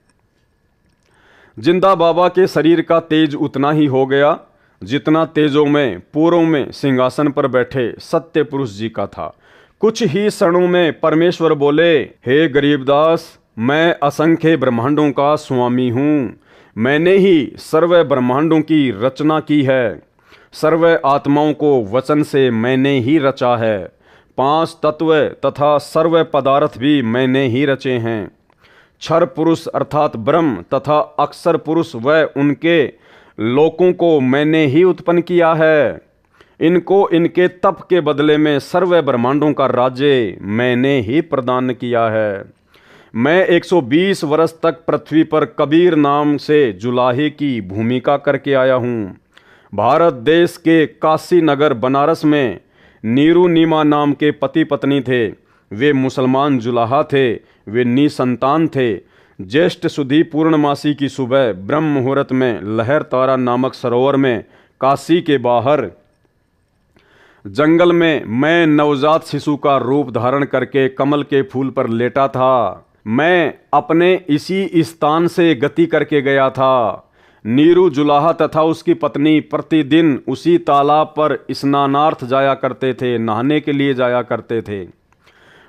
Speaker 1: जिंदा बाबा के शरीर का तेज उतना ही हो गया जितना तेजों में पूर्व में सिंहासन पर बैठे सत्य पुरुष जी का था। कुछ ही क्षणों में परमेश्वर बोले, हे गरीबदास, मैं असंख्य ब्रह्मांडों का स्वामी हूँ। मैंने ही सर्व ब्रह्मांडों की रचना की है। सर्व आत्माओं को वचन से मैंने ही रचा है। 5 तत्व तथा सर्व पदार्थ भी मैंने ही रचे हैं। क्षर पुरुष अर्थात ब्रह्म तथा अक्षर पुरुष व उनके लोकों को मैंने ही उत्पन्न किया है। इनको इनके तप के बदले में सर्व ब्रह्मांडों का राज्य मैंने ही प्रदान किया है। मैं 120 वर्ष तक पृथ्वी पर कबीर नाम से जुलाहे की भूमिका करके आया हूँ। भारत देश के काशी नगर बनारस में नीरू नीमा नाम के पति पत्नी थे। वे मुसलमान जुलाहा थे। वे निसंतान थे। ज्येष्ठ सुधी पूर्णमासी की सुबह ब्रह्म मुहूर्त में लहर तारा नामक सरोवर में काशी के बाहर जंगल में मैं नवजात शिशु का रूप धारण करके कमल के फूल पर लेटा था। मैं अपने इसी स्थान से गति करके गया था। नीरू जुलाहा तथा उसकी पत्नी प्रतिदिन उसी तालाब पर स्नानार्थ जाया करते थे, नहाने के लिए जाया करते थे।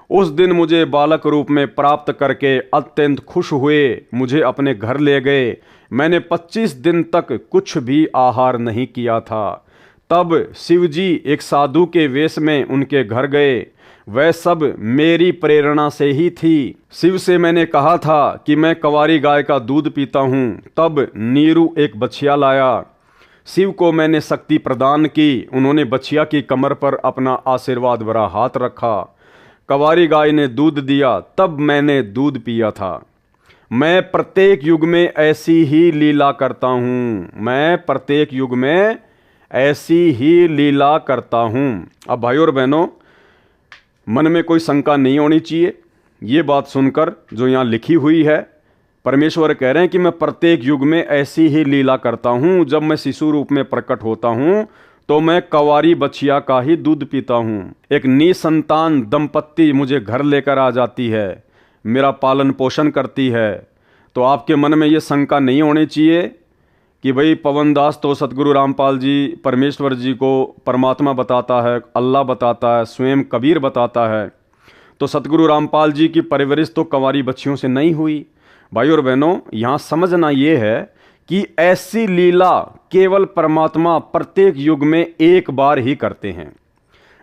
Speaker 1: उस दिन मुझे बालक रूप में प्राप्त करके अत्यंत खुश हुए, मुझे अपने घर ले गए। मैंने 25 दिन तक कुछ भी आहार नहीं किया था। तब शिवजी एक साधु के वेश में उनके घर गए। वह सब मेरी प्रेरणा से ही थी। शिव से मैंने कहा था कि मैं कंवारी गाय का दूध पीता हूँ। तब नीरू एक बछिया लाया। शिव को मैंने शक्ति प्रदान की। उन्होंने बछिया की कमर पर अपना आशीर्वाद भरा हाथ रखा। कंवारी गाय ने दूध दिया, तब मैंने दूध पिया था। मैं प्रत्येक युग में ऐसी ही लीला करता हूँ। मैं प्रत्येक युग में ऐसी ही लीला करता हूँ। अब भाइयों और बहनों, मन में कोई शंका नहीं होनी चाहिए। ये बात सुनकर जो यहाँ लिखी हुई है, परमेश्वर कह रहे हैं कि मैं प्रत्येक युग में ऐसी ही लीला करता हूँ। जब मैं शिशु रूप में प्रकट होता हूँ तो मैं कंवारी बछिया का ही दूध पीता हूँ। एक निसंतान दंपत्ति मुझे घर लेकर आ जाती है, मेरा पालन पोषण करती है। तो आपके मन में ये शंका नहीं होनी चाहिए कि भाई पवनदास तो सतगुरु रामपाल जी परमेश्वर जी को परमात्मा बताता है, अल्लाह बताता है, स्वयं कबीर बताता है, तो सतगुरु रामपाल जी की परवरिश तो कंवारी बच्चियों से नहीं हुई। भाई और बहनों, यहाँ समझना ये है कि ऐसी लीला केवल परमात्मा प्रत्येक युग में एक बार ही करते हैं।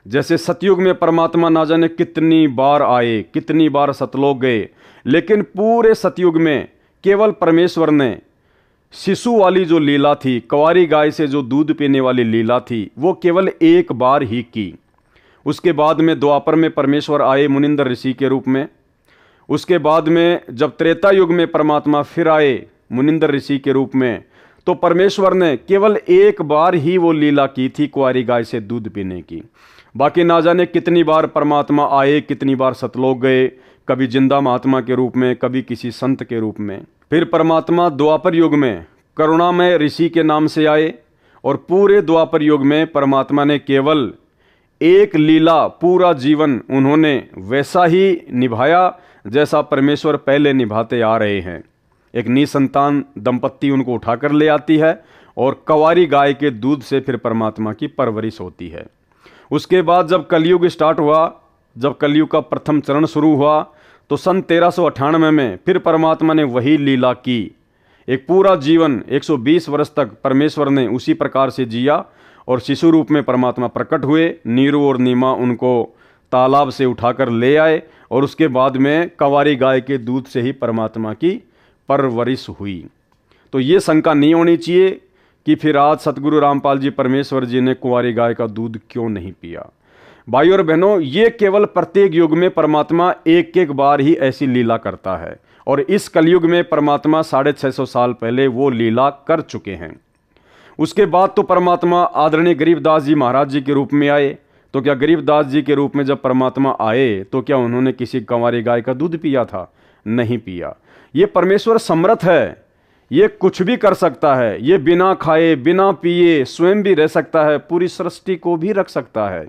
Speaker 1: जैसे सतयुग में परमात्मा ना जाने कितनी बार आए, कितनी बार सतलोक गए, लेकिन पूरे सतयुग में केवल परमेश्वर ने शिशु वाली जो लीला थी, कंवारी गाय से जो दूध पीने वाली लीला थी, वो केवल एक बार ही की। उसके बाद में द्वापर में परमेश्वर आए मुनिंदर ऋषि के रूप में। उसके बाद में जब त्रेता युग में परमात्मा फिर आए मुनिंदर ऋषि के रूप में, तो परमेश्वर ने केवल एक बार ही वो लीला की थी कुंवारी गाय से दूध पीने की। बाकी ना जाने कितनी बार परमात्मा आए, कितनी बार सतलोक गए, कभी जिंदा महात्मा के रूप में, कभी किसी संत के रूप में। फिर परमात्मा द्वापर युग में करुणामय ऋषि के नाम से आए और पूरे द्वापर युग में परमात्मा ने केवल एक लीला, पूरा जीवन उन्होंने वैसा ही निभाया जैसा परमेश्वर पहले निभाते आ रहे हैं। एक निसंतान दंपत्ति उनको उठाकर ले आती है और कंवारी गाय के दूध से फिर परमात्मा की परवरिश होती है। उसके बाद जब कलयुग स्टार्ट हुआ, जब कलयुग का प्रथम चरण शुरू हुआ, तो सन 1398 में फिर परमात्मा ने वही लीला की। एक पूरा जीवन 120 वर्ष तक परमेश्वर ने उसी प्रकार से जिया और शिशु रूप में परमात्मा प्रकट हुए। नीरू और नीमा उनको तालाब से उठाकर ले आए और उसके बाद में कंवारी गाय के दूध से ही परमात्मा की परवरिश हुई। तो ये शंका नहीं होनी चाहिए कि फिर आज सतगुरु रामपाल जी परमेश्वर जी ने कुंवारी गाय का दूध क्यों नहीं पिया। भाइयों और बहनों, ये केवल प्रत्येक युग में परमात्मा एक एक बार ही ऐसी लीला करता है और इस कलयुग में परमात्मा 650 साल पहले वो लीला कर चुके हैं। उसके बाद तो परमात्मा आदरणीय गरीबदास जी महाराज जी के रूप में आए। तो क्या गरीबदास जी के रूप में जब परमात्मा आए तो क्या उन्होंने किसी कंवारी गाय का दूध पिया था? नहीं पिया। ये परमेश्वर समर्थ है, ये कुछ भी कर सकता है, ये बिना खाए बिना पिए स्वयं भी रह सकता है, पूरी सृष्टि को भी रख सकता है।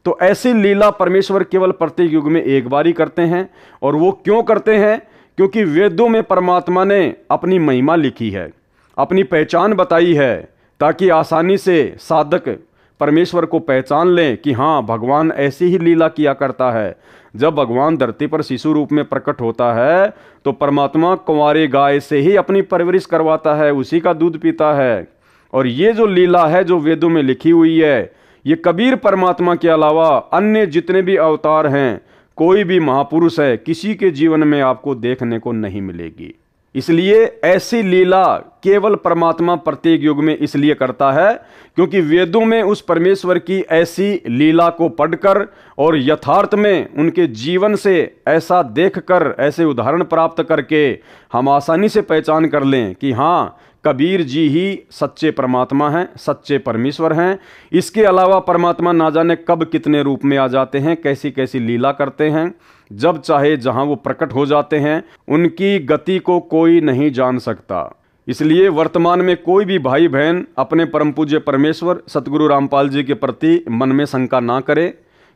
Speaker 1: तो ऐसी लीला परमेश्वर केवल प्रत्येक युग में एक बार ही करते हैं। और वो क्यों करते हैं? क्योंकि वेदों में परमात्मा ने अपनी महिमा लिखी है, अपनी पहचान बताई है, ताकि आसानी से साधक परमेश्वर को पहचान लें कि हाँ, भगवान ऐसी ही लीला किया करता है। जब भगवान धरती पर शिशु रूप में प्रकट होता है तो परमात्मा कुंवारी गाय से ही अपनी परवरिश करवाता है, उसी का दूध पीता है। और ये जो लीला है जो वेदों में लिखी हुई है, ये कबीर परमात्मा के अलावा अन्य जितने भी अवतार हैं, कोई भी महापुरुष है, किसी के जीवन में आपको देखने को नहीं मिलेगी। इसलिए ऐसी लीला केवल परमात्मा प्रत्येक युग में इसलिए करता है क्योंकि वेदों में उस परमेश्वर की ऐसी लीला को पढ़कर और यथार्थ में उनके जीवन से ऐसा देखकर, ऐसे उदाहरण प्राप्त करके हम आसानी से पहचान कर लें कि हाँ, कबीर जी ही सच्चे परमात्मा हैं, सच्चे परमेश्वर हैं। इसके अलावा परमात्मा ना जाने कब कितने रूप में आ जाते हैं, कैसी कैसी लीला करते हैं, जब चाहे जहां वो प्रकट हो जाते हैं, उनकी गति को कोई नहीं जान सकता। इसलिए वर्तमान में कोई भी भाई बहन अपने परम पूज्य परमेश्वर सतगुरु रामपाल जी के प्रति मन में शंका ना करे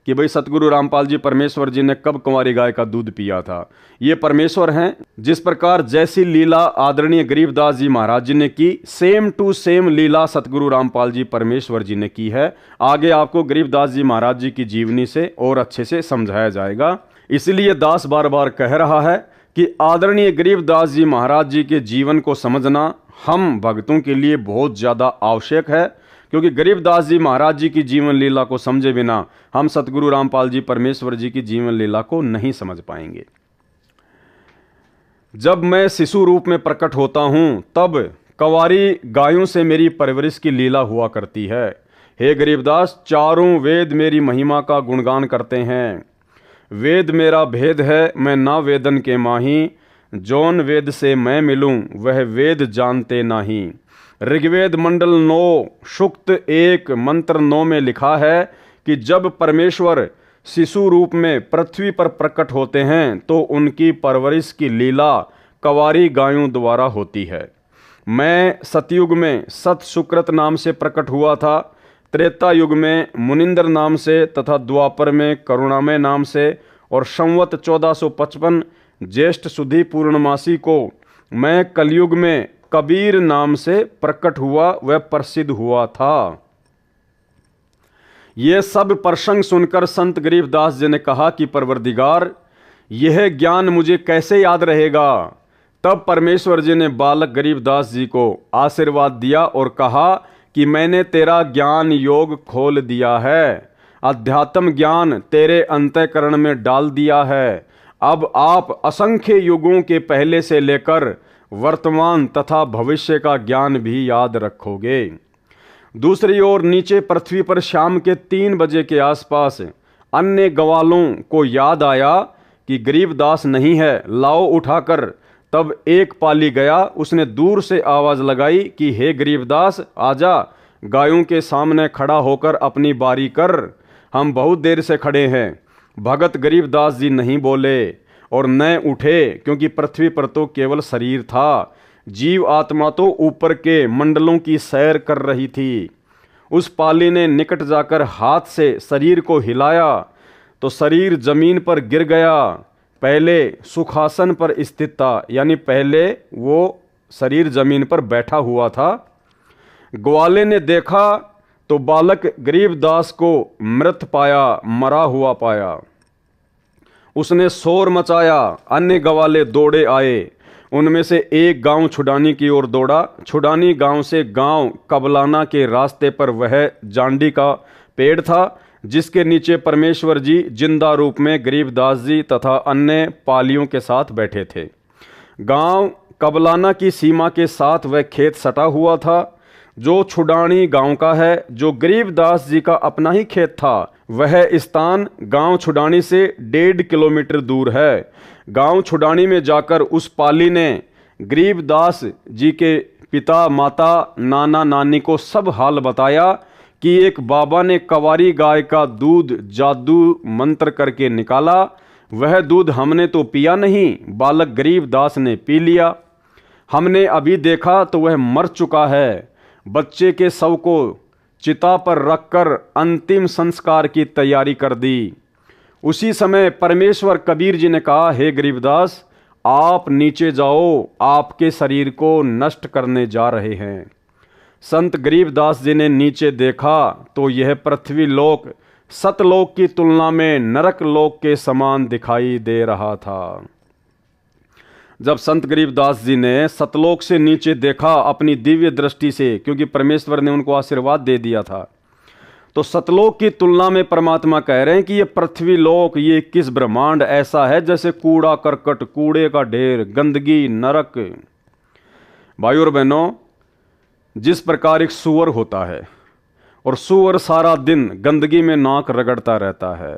Speaker 1: कि भाई सतगुरु रामपाल जी परमेश्वर जी ने कब कुंवारी गाय का दूध पिया था। ये परमेश्वर हैं। जिस प्रकार जैसी लीला आदरणीय गरीबदास जी महाराज जी ने की, सेम टू सेम लीला सतगुरु रामपाल जी परमेश्वर जी ने की है। आगे आपको गरीबदास जी महाराज जी की जीवनी से और अच्छे से समझाया जाएगा। इसलिए दास बार बार कह रहा है कि आदरणीय गरीबदास जी महाराज जी के जीवन को समझना हम भक्तों के लिए बहुत ज़्यादा आवश्यक है, क्योंकि गरीबदास जी महाराज जी की जीवन लीला को समझे बिना हम सतगुरु रामपाल जी परमेश्वर जी की जीवन लीला को नहीं समझ पाएंगे। जब मैं शिशु रूप में प्रकट होता हूं तब कंवारी गायों से मेरी परवरिश की लीला हुआ करती है। हे गरीबदास, चारों वेद मेरी महिमा का गुणगान करते हैं। वेद मेरा भेद है, मैं ना वेदन के माही, जौन वेद से मैं मिलूं वह वेद जानते नाही। ऋग्वेद मंडल 9 सूक्त 1 मंत्र 9 में लिखा है कि जब परमेश्वर शिशु रूप में पृथ्वी पर प्रकट होते हैं तो उनकी परवरिश की लीला कंवारी गायों द्वारा होती है। मैं सतयुग में सत सुकृत नाम से प्रकट हुआ था, त्रेता युग में मुनिंदर नाम से तथा द्वापर में करुणामय नाम से, और संवत 1455 ज्येष्ठ सुधी पूर्णमासी को मैं कलयुग में कबीर नाम से प्रकट हुआ, वह प्रसिद्ध हुआ था। ये सब प्रसंग सुनकर संत गरीबदास जी ने कहा कि परवरदिगार, यह ज्ञान मुझे कैसे याद रहेगा। तब परमेश्वर जी ने बालक गरीबदास जी को आशीर्वाद दिया और कहा कि मैंने तेरा ज्ञान योग खोल दिया है, अध्यात्म ज्ञान तेरे अंतःकरण में डाल दिया है। अब आप असंख्य युगों के पहले से लेकर वर्तमान तथा भविष्य का ज्ञान भी याद रखोगे। दूसरी ओर नीचे पृथ्वी पर शाम के 3 बजे के आसपास अन्य ग्वालों को याद आया कि गरीबदास नहीं है, लाओ उठाकर। तब एक पाली गया, उसने दूर से आवाज लगाई कि हे गरीबदास आजा, गायों के सामने खड़ा होकर अपनी बारी कर। हम बहुत देर से खड़े हैं। भगत गरीबदास जी नहीं बोले और न उठे, क्योंकि पृथ्वी पर तो केवल शरीर था, जीव आत्मा तो ऊपर के मंडलों की सैर कर रही थी। उस पाली ने निकट जाकर हाथ से शरीर को हिलाया तो शरीर जमीन पर गिर गया। पहले सुखासन पर स्थित था, यानी पहले वो शरीर जमीन पर बैठा हुआ था। ग्वाले ने देखा तो बालक गरीबदास को मृत पाया, मरा हुआ पाया। उसने शोर मचाया, अन्य ग्वाले दौड़े आए। उनमें से एक गांव छुडानी की ओर दौड़ा। छुडानी गांव से गांव कबलाना के रास्ते पर वह जांडी का पेड़ था, जिसके नीचे परमेश्वर जी जिंदा रूप में गरीबदास जी तथा अन्य पालियों के साथ बैठे थे। गांव कबलाना की सीमा के साथ वह खेत सटा हुआ था, जो छुडानी गांव का है, जो गरीबदास जी का अपना ही खेत था। वह स्थान गांव छुडानी से 1.5 किलोमीटर दूर है। गांव छुडानी में जाकर उस पाली ने गरीबदास जी के पिता, माता, नाना, नानी को सब हाल बताया कि एक बाबा ने कवारी गाय का दूध जादू मंत्र करके निकाला। वह दूध हमने तो पिया नहीं, बालक गरीबदास ने पी लिया। हमने अभी देखा तो वह मर चुका है। बच्चे के शव को चिता पर रखकर अंतिम संस्कार की तैयारी कर दी। उसी समय परमेश्वर कबीर जी ने कहा, हे गरीबदास, आप नीचे जाओ, आपके शरीर को नष्ट करने जा रहे हैं। संत गरीबदास जी ने नीचे देखा तो यह पृथ्वी लोक सतलोक की तुलना में नरक लोक के समान दिखाई दे रहा था। जब संत गरीबदास जी ने सतलोक से नीचे देखा अपनी दिव्य दृष्टि से, क्योंकि परमेश्वर ने उनको आशीर्वाद दे दिया था, तो सतलोक की तुलना में परमात्मा कह रहे हैं कि ये पृथ्वी लोक, ये 21 ब्रह्मांड ऐसा है जैसे कूड़ा करकट, कूड़े का ढेर, गंदगी, नरक। भाइयों और बहनों, जिस प्रकार एक सूअर होता है और सूअर सारा दिन गंदगी में नाक रगड़ता रहता है,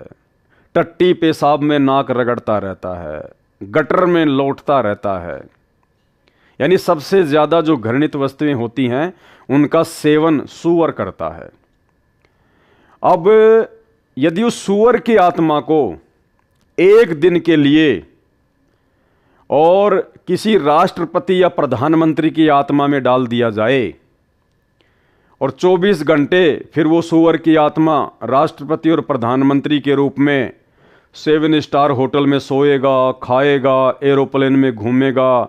Speaker 1: टट्टी पेशाब में नाक रगड़ता रहता है, गटर में लौटता रहता है, यानी सबसे ज्यादा जो घृणित वस्तुएं होती हैं उनका सेवन सूअर करता है। अब यदि उस सूअर की आत्मा को एक दिन के लिए और किसी राष्ट्रपति या प्रधानमंत्री की आत्मा में डाल दिया जाए और 24 घंटे फिर वो सूअर की आत्मा राष्ट्रपति और प्रधानमंत्री के रूप में 7 स्टार होटल में सोएगा, खाएगा, एरोप्लेन में घूमेगा,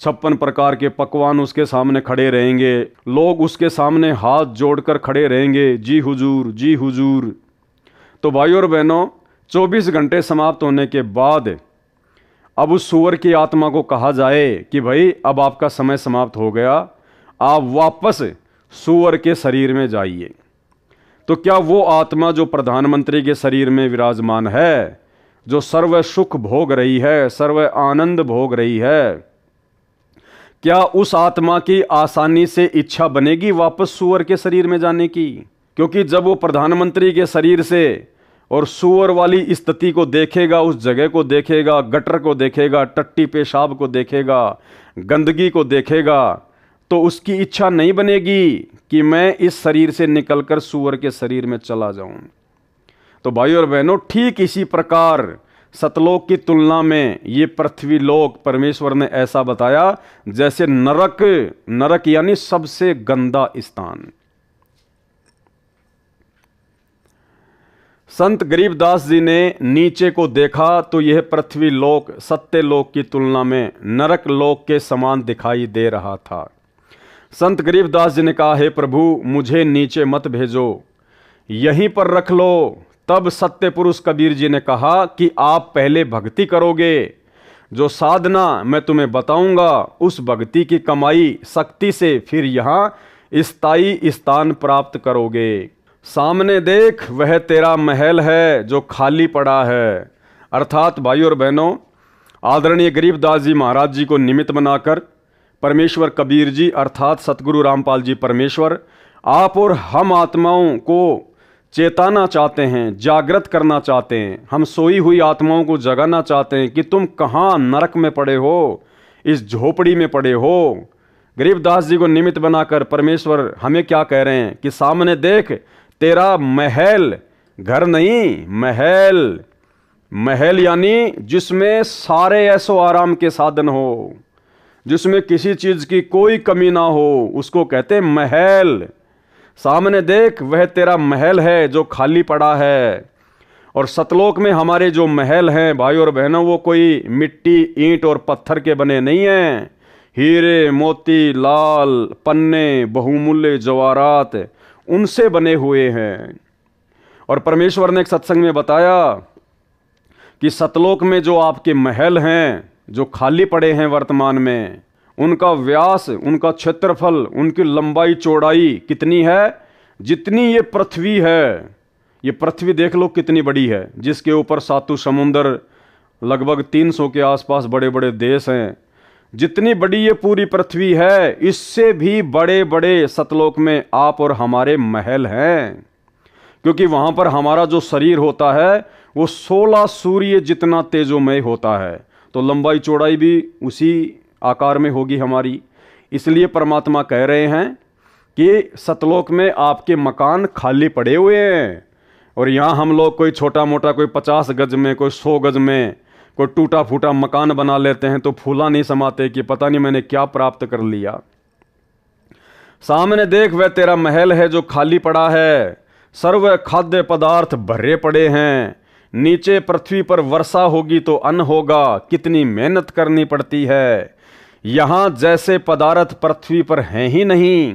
Speaker 1: 56 प्रकार के पकवान उसके सामने खड़े रहेंगे, लोग उसके सामने हाथ जोड़कर खड़े रहेंगे, जी हुजूर, जी हुजूर। तो भाइयों और बहनों, 24 घंटे समाप्त होने के बाद अब उस सूअर की आत्मा को कहा जाए कि भाई अब आपका समय समाप्त हो गया, आप वापस सूअर के शरीर में जाइए। तो क्या वो आत्मा जो प्रधानमंत्री के शरीर में विराजमान है, जो सर्व सुख भोग रही है, सर्व आनंद भोग रही है, क्या उस आत्मा की आसानी से इच्छा बनेगी वापस सूअर के शरीर में जाने की? क्योंकि जब वो प्रधानमंत्री के शरीर से और सूअर वाली स्थिति को देखेगा, उस जगह को देखेगा, गटर को देखेगा, टट्टी पेशाब को देखेगा, गंदगी को देखेगा, तो उसकी इच्छा नहीं बनेगी कि मैं इस शरीर से निकलकर सूअर के शरीर में चला जाऊं। तो भाइयों और बहनों, ठीक इसी प्रकार सतलोक की तुलना में ये पृथ्वी लोक परमेश्वर ने ऐसा बताया जैसे नरक, नरक यानी सबसे गंदा स्थान। संत गरीबदास जी ने नीचे को देखा तो यह पृथ्वी लोक सत्य लोक की तुलना में नरक लोक के समान दिखाई दे रहा था। संत गरीबदास जी ने कहा, हे प्रभु, मुझे नीचे मत भेजो, यहीं पर रख लो। तब सत्य पुरुष कबीर जी ने कहा कि आप पहले भक्ति करोगे, जो साधना मैं तुम्हें बताऊंगा, उस भक्ति की कमाई शक्ति से फिर यहाँ स्थायी स्थान प्राप्त करोगे। सामने देख, वह तेरा महल है जो खाली पड़ा है। अर्थात भाइयों और बहनों, आदरणीय गरीबदास जी महाराज जी को निमित्त बनाकर परमेश्वर कबीर जी अर्थात सतगुरु रामपाल जी परमेश्वर आप और हम आत्माओं को चेताना चाहते हैं, जागृत करना चाहते हैं। हम सोई हुई आत्माओं को जगाना चाहते हैं कि तुम कहाँ नरक में पड़े हो, इस झोपड़ी में पड़े हो। गरीबदास जी को निमित्त बनाकर परमेश्वर हमें क्या कह रहे हैं कि सामने देख, तेरा महल घर नहीं, महल। महल यानी जिसमें सारे ऐसो आराम के साधन हो, जिसमें किसी चीज की कोई कमी ना हो, उसको कहते महल। सामने देख, वह तेरा महल है जो खाली पड़ा है। और सतलोक में हमारे जो महल हैं भाई और बहनों, वो कोई मिट्टी, ईंट और पत्थर के बने नहीं हैं। हीरे, मोती, लाल, पन्ने, बहुमूल्य जवाहरात, उनसे बने हुए हैं। और परमेश्वर ने एक सत्संग में बताया कि सतलोक में जो आपके महल हैं, जो खाली पड़े हैं वर्तमान में, उनका व्यास, उनका क्षेत्रफल, उनकी लंबाई चौड़ाई कितनी है? जितनी ये पृथ्वी है। ये पृथ्वी देख लो कितनी बड़ी है, जिसके ऊपर 7 समुंदर, लगभग 300 के आसपास बड़े बड़े देश हैं। जितनी बड़ी ये पूरी पृथ्वी है, इससे भी बड़े बड़े सतलोक में आप और हमारे महल हैं। क्योंकि वहां पर हमारा जो शरीर होता है वो 16 सूर्य जितना तेजोमय होता है, तो लंबाई चौड़ाई भी उसी आकार में होगी हमारी। इसलिए परमात्मा कह रहे हैं कि सतलोक में आपके मकान खाली पड़े हुए हैं। और यहाँ हम लोग कोई छोटा मोटा, कोई 50 गज में, कोई 100 गज में, कोई टूटा फूटा मकान बना लेते हैं, तो फूला नहीं समाते कि पता नहीं मैंने क्या प्राप्त कर लिया। सामने देख, वह तेरा महल है जो खाली पड़ा है। सर्व खाद्य पदार्थ भरे पड़े हैं। नीचे पृथ्वी पर वर्षा होगी तो अन्न होगा। कितनी मेहनत करनी पड़ती है। यहाँ जैसे पदार्थ पृथ्वी पर हैं ही नहीं।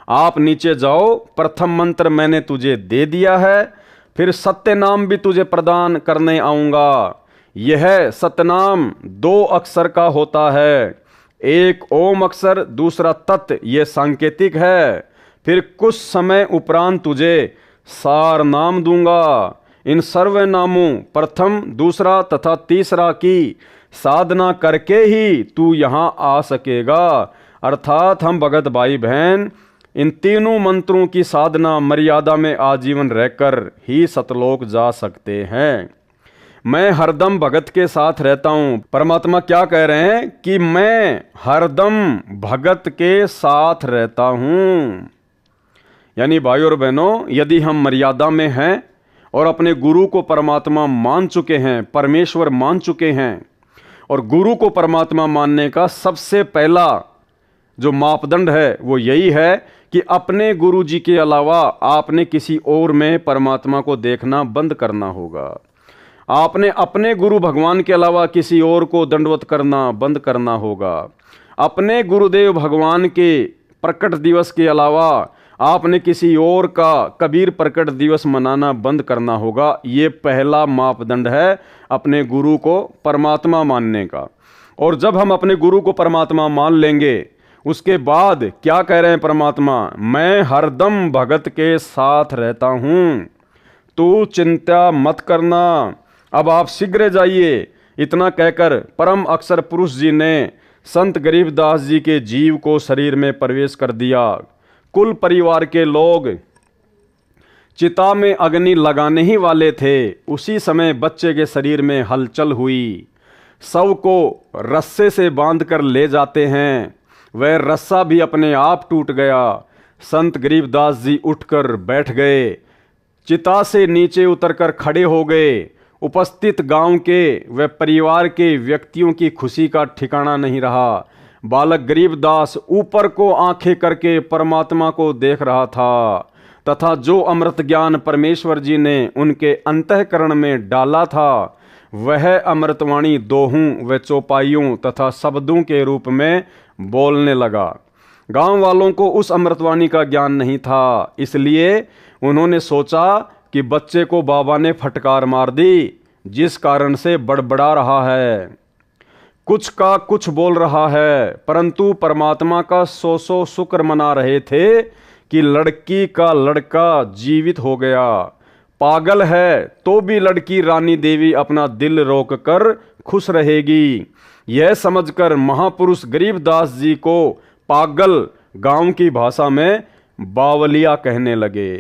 Speaker 1: आप नीचे जाओ, प्रथम मंत्र मैंने तुझे दे दिया है, फिर सत्य नाम भी तुझे प्रदान करने आऊंगा। यह सतनाम 2 अक्षर का होता है, एक ओम अक्षर, दूसरा तत्, ये सांकेतिक है। फिर कुछ समय उपरांत तुझे सार नाम दूंगा। इन सर्व नामों प्रथम, दूसरा तथा तीसरा की साधना करके ही तू यहाँ आ सकेगा। अर्थात हम भगत भाई बहन इन तीनों मंत्रों की साधना मर्यादा में आजीवन रहकर ही सतलोक जा सकते हैं। मैं हरदम भगत के साथ रहता हूं। परमात्मा क्या कह रहे हैं कि मैं हरदम भगत के साथ रहता हूं। यानी भाई और बहनों, यदि हम मर्यादा में हैं और अपने गुरु को परमात्मा मान चुके हैं, परमेश्वर मान चुके हैं, और गुरु को परमात्मा मानने का सबसे पहला जो मापदंड है वो यही है कि अपने गुरु जी के अलावा आपने किसी और में परमात्मा को देखना बंद करना होगा। आपने अपने गुरु भगवान के अलावा किसी और को दंडवत करना बंद करना होगा। अपने गुरुदेव भगवान के प्रकट दिवस के अलावा आपने किसी और का कबीर प्रकट दिवस मनाना बंद करना होगा। ये पहला मापदंड है अपने गुरु को परमात्मा मानने का। और जब हम अपने गुरु को परमात्मा मान लेंगे, उसके बाद क्या कह रहे हैं परमात्मा? मैं हरदम भगत के साथ रहता हूं, तू चिंता मत करना, अब आप शीघ्र जाइए। इतना कहकर परम अक्षर पुरुष जी ने संत गरीबदास जी के जीव को शरीर में प्रवेश कर दिया। कुल परिवार के लोग चिता में अग्नि लगाने ही वाले थे। उसी समय बच्चे के शरीर में हलचल हुई। शव को रस्से से बांधकर ले जाते हैं, वह रस्सा भी अपने आप टूट गया। संत गरीबदास जी उठकर बैठ गए, चिता से नीचे उतरकर खड़े हो गए। उपस्थित गांव के व परिवार के व्यक्तियों की खुशी का ठिकाना नहीं रहा। बालक गरीबदास ऊपर को आंखें करके परमात्मा को देख रहा था, तथा जो अमृत ज्ञान परमेश्वर जी ने उनके अंतःकरण में डाला था, वह अमृतवाणी दोहों व चौपाइयों तथा शब्दों के रूप में बोलने लगा। गांव वालों को उस अमृतवाणी का ज्ञान नहीं था, इसलिए उन्होंने सोचा कि बच्चे को बाबा ने फटकार मार दी, जिस कारण से बड़बड़ा रहा है, कुछ का कुछ बोल रहा है। परंतु परमात्मा का सौ शुक्र मना रहे थे कि लड़की का लड़का जीवित हो गया। पागल है तो भी लड़की रानी देवी अपना दिल रोक कर खुश रहेगी। यह समझकर महापुरुष गरीबदास जी को पागल गांव की भाषा में बावलिया कहने लगे।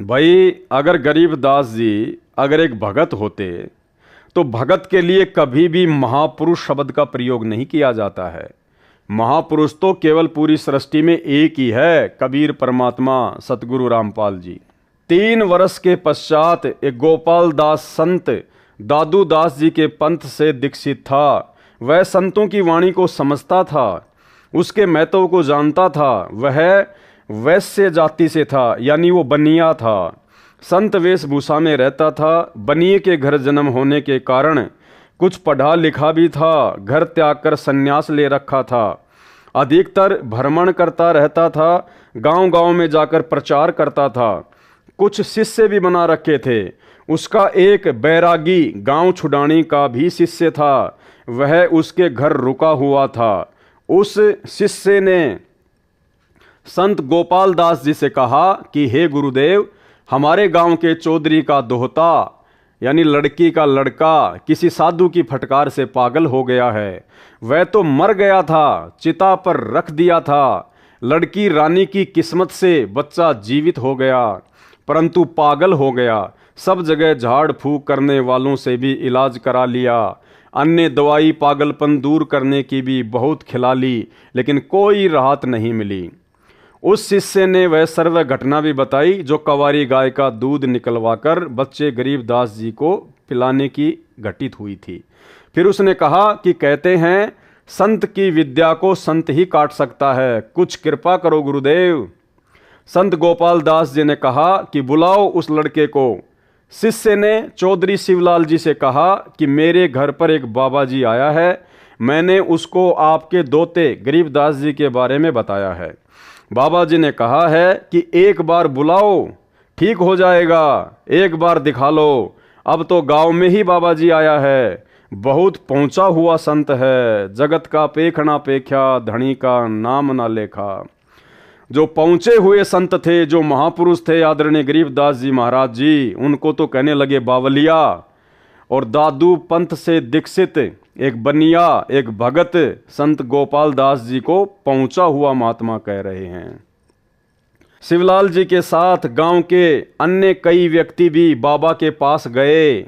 Speaker 1: भाई, अगर गरीबदास जी अगर एक भगत होते तो भगत के लिए कभी भी महापुरुष शब्द का प्रयोग नहीं किया जाता है। महापुरुष तो केवल पूरी सृष्टि में एक ही है, कबीर परमात्मा सतगुरु रामपाल जी। 3 वर्ष के पश्चात एक गोपाल दास संत दादू दास जी के पंथ से दीक्षित था। वह संतों की वाणी को समझता था, उसके महत्व को जानता था। वह वैश्य जाति से था, यानी वो बनिया था। संत वेशभूषा में रहता था। बनिए के घर जन्म होने के कारण कुछ पढ़ा लिखा भी था। घर त्याग कर संन्यास ले रखा था। अधिकतर भ्रमण करता रहता था, गांव-गांव में जाकर प्रचार करता था। कुछ शिष्य भी बना रखे थे। उसका एक बैरागी गांव छुड़ानी का भी शिष्य था, वह उसके घर रुका हुआ था। उस शिष्य ने संत गोपाल दास जी से कहा कि हे गुरुदेव, हमारे गांव के चौधरी का दोहता यानी लड़की का लड़का किसी साधु की फटकार से पागल हो गया है। वह तो मर गया था, चिता पर रख दिया था। लड़की रानी की किस्मत से बच्चा जीवित हो गया, परंतु पागल हो गया। सब जगह झाड़ फूक करने वालों से भी इलाज करा लिया। अन्य दवाई पागलपन दूर करने की भी बहुत खिला ली, लेकिन कोई राहत नहीं मिली। उस शिष्य ने वह सर्व घटना भी बताई जो कवारी गाय का दूध निकलवाकर बच्चे गरीब दास जी को पिलाने की घटित हुई थी। फिर उसने कहा कि कहते हैं संत की विद्या को संत ही काट सकता है, कुछ कृपा करो गुरुदेव। संत गोपाल दास जी ने कहा कि बुलाओ उस लड़के को। शिष्य ने चौधरी शिवलाल जी से कहा कि मेरे घर पर एक बाबा जी आया है, मैंने उसको आपके दोते गरीबदास जी के बारे में बताया है। बाबा जी ने कहा है कि एक बार बुलाओ, ठीक हो जाएगा, एक बार दिखा लो। अब तो गांव में ही बाबा जी आया है, बहुत पहुंचा हुआ संत है, जगत का पेखना पेख्या, धनी का नाम ना लेखा। जो पहुंचे हुए संत थे, जो महापुरुष थे आदरणीय गरीबदास जी महाराज जी, उनको तो कहने लगे बावलिया। और दादू पंथ से दीक्षित एक बनिया, एक भगत संत गोपाल दास जी को पहुंचा हुआ महात्मा कह रहे हैं। शिवलाल जी के साथ गांव के अन्य कई व्यक्ति भी बाबा के पास गए,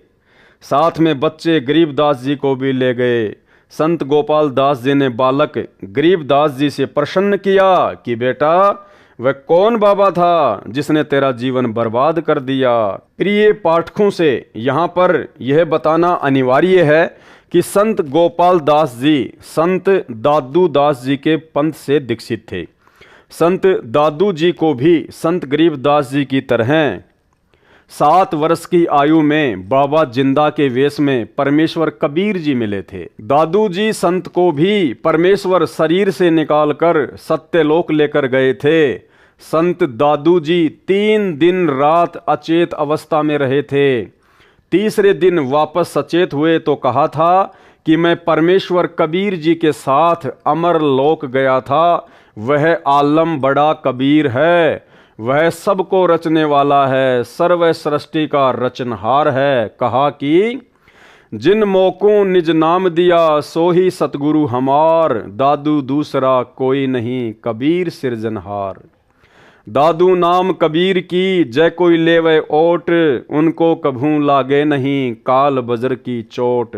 Speaker 1: साथ में बच्चे गरीबदास जी को भी ले गए। संत गोपाल दास जी ने बालक गरीबदास जी से प्रश्न किया कि बेटा, वह कौन बाबा था जिसने तेरा जीवन बर्बाद कर दिया। प्रिय पाठकों से यहाँ पर यह बताना अनिवार्य है कि संत गोपाल दास जी संत दादू दास जी के पंथ से दीक्षित थे। संत दादू जी को भी संत गरीबदास जी की तरह 7 वर्ष की आयु में बाबा जिंदा के वेश में परमेश्वर कबीर जी मिले थे। दादू जी संत को भी परमेश्वर शरीर से निकालकर सत्यलोक लेकर गए थे। संत दादू जी 3 दिन रात अचेत अवस्था में रहे थे। तीसरे दिन वापस सचेत हुए तो कहा था कि मैं परमेश्वर कबीर जी के साथ अमर लोक गया था। वह आलम बड़ा कबीर है, वह सबको रचने वाला है, सर्व सृष्टि का रचनहार है। कहा कि जिन मौकों निज नाम दिया, सो ही सतगुरु हमार, दादू दूसरा कोई नहीं, कबीर सिरजनहार। दादू नाम कबीर की, जय कोई लेवे ओट, उनको कभू लागे नहीं, काल बजर की चोट।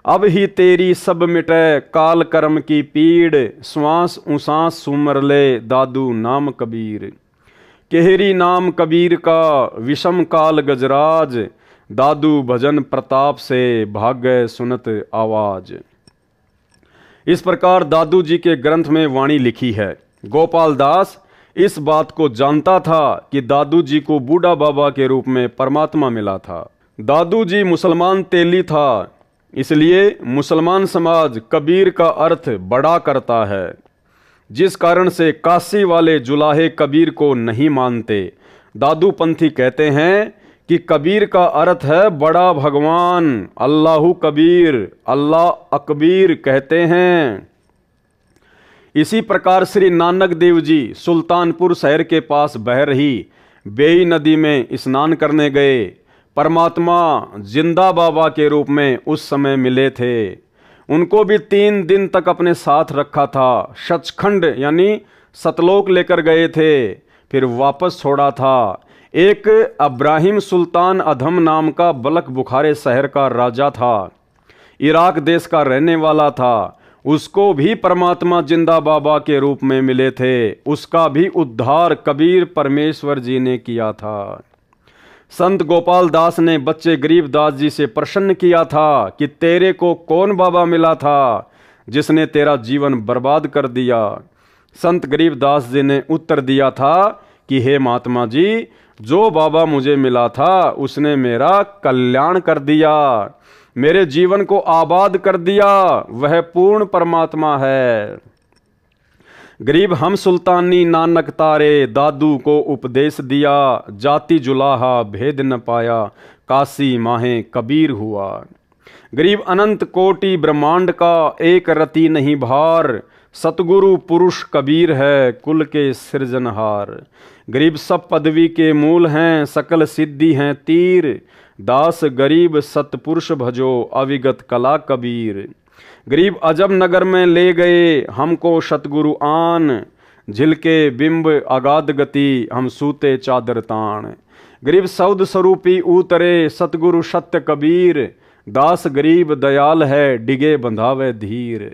Speaker 1: अब ही तेरी सब मिटे, काल कर्म की पीड़, श्वास उसास सुमर ले, दादू नाम कबीर। केहरी नाम कबीर का, विषम काल गजराज, दादू भजन प्रताप से, भाग्य सुनत आवाज। इस प्रकार दादू जी के ग्रंथ में वाणी लिखी है। गोपाल दास इस बात को जानता था कि दादू जी को बूढ़ा बाबा के रूप में परमात्मा मिला था। दादू जी मुसलमान तेली था, इसलिए मुसलमान समाज कबीर का अर्थ बड़ा करता है, जिस कारण से काशी वाले जुलाहे कबीर को नहीं मानते। दादू पंथी कहते हैं कि कबीर का अर्थ है बड़ा भगवान, अल्लाहु कबीर, अल्लाह अकबीर कहते हैं। इसी प्रकार श्री नानक देव जी सुल्तानपुर शहर के पास बह रही बेई नदी में स्नान करने गए। परमात्मा जिंदा बाबा के रूप में उस समय मिले थे। उनको भी 3 दिन तक अपने साथ रखा था। सचखंड यानी सतलोक लेकर गए थे, फिर वापस छोड़ा था। एक अब्राहिम सुल्तान अधम नाम का बलक बुखारे शहर का राजा था, इराक देश का रहने वाला था। उसको भी परमात्मा जिंदा बाबा के रूप में मिले थे, उसका भी उद्धार कबीर परमेश्वर जी ने किया था। संत गोपाल दास ने बच्चे गरीबदास जी से प्रश्न किया था कि तेरे को कौन बाबा मिला था जिसने तेरा जीवन बर्बाद कर दिया। संत गरीबदास जी ने उत्तर दिया था कि हे महात्मा जी, जो बाबा मुझे मिला था उसने मेरा कल्याण कर दिया, मेरे जीवन को आबाद कर दिया, वह पूर्ण परमात्मा है। गरीब हम सुल्तानी नानक तारे, दादू को उपदेश दिया, जाति जुलाहा भेद न पाया, काशी माहे कबीर हुआ। गरीब अनंत कोटि ब्रह्मांड का एक रति नहीं भार, सतगुरु पुरुष कबीर है कुल के सृजनहार। गरीब सब पदवी के मूल हैं, सकल सिद्धि हैं तीर, दास गरीब सतपुरुष भजो अविगत कला कबीर। गरीब अजब नगर में ले गए हमको सतगुरु आन, झिलके बिंब अगाध गति हम सूते चादर तान। गरीब सौद स्वरूपी उतरे सतगुरु सत्य कबीर, दास गरीब दयाल है डिगे बंधावे धीर।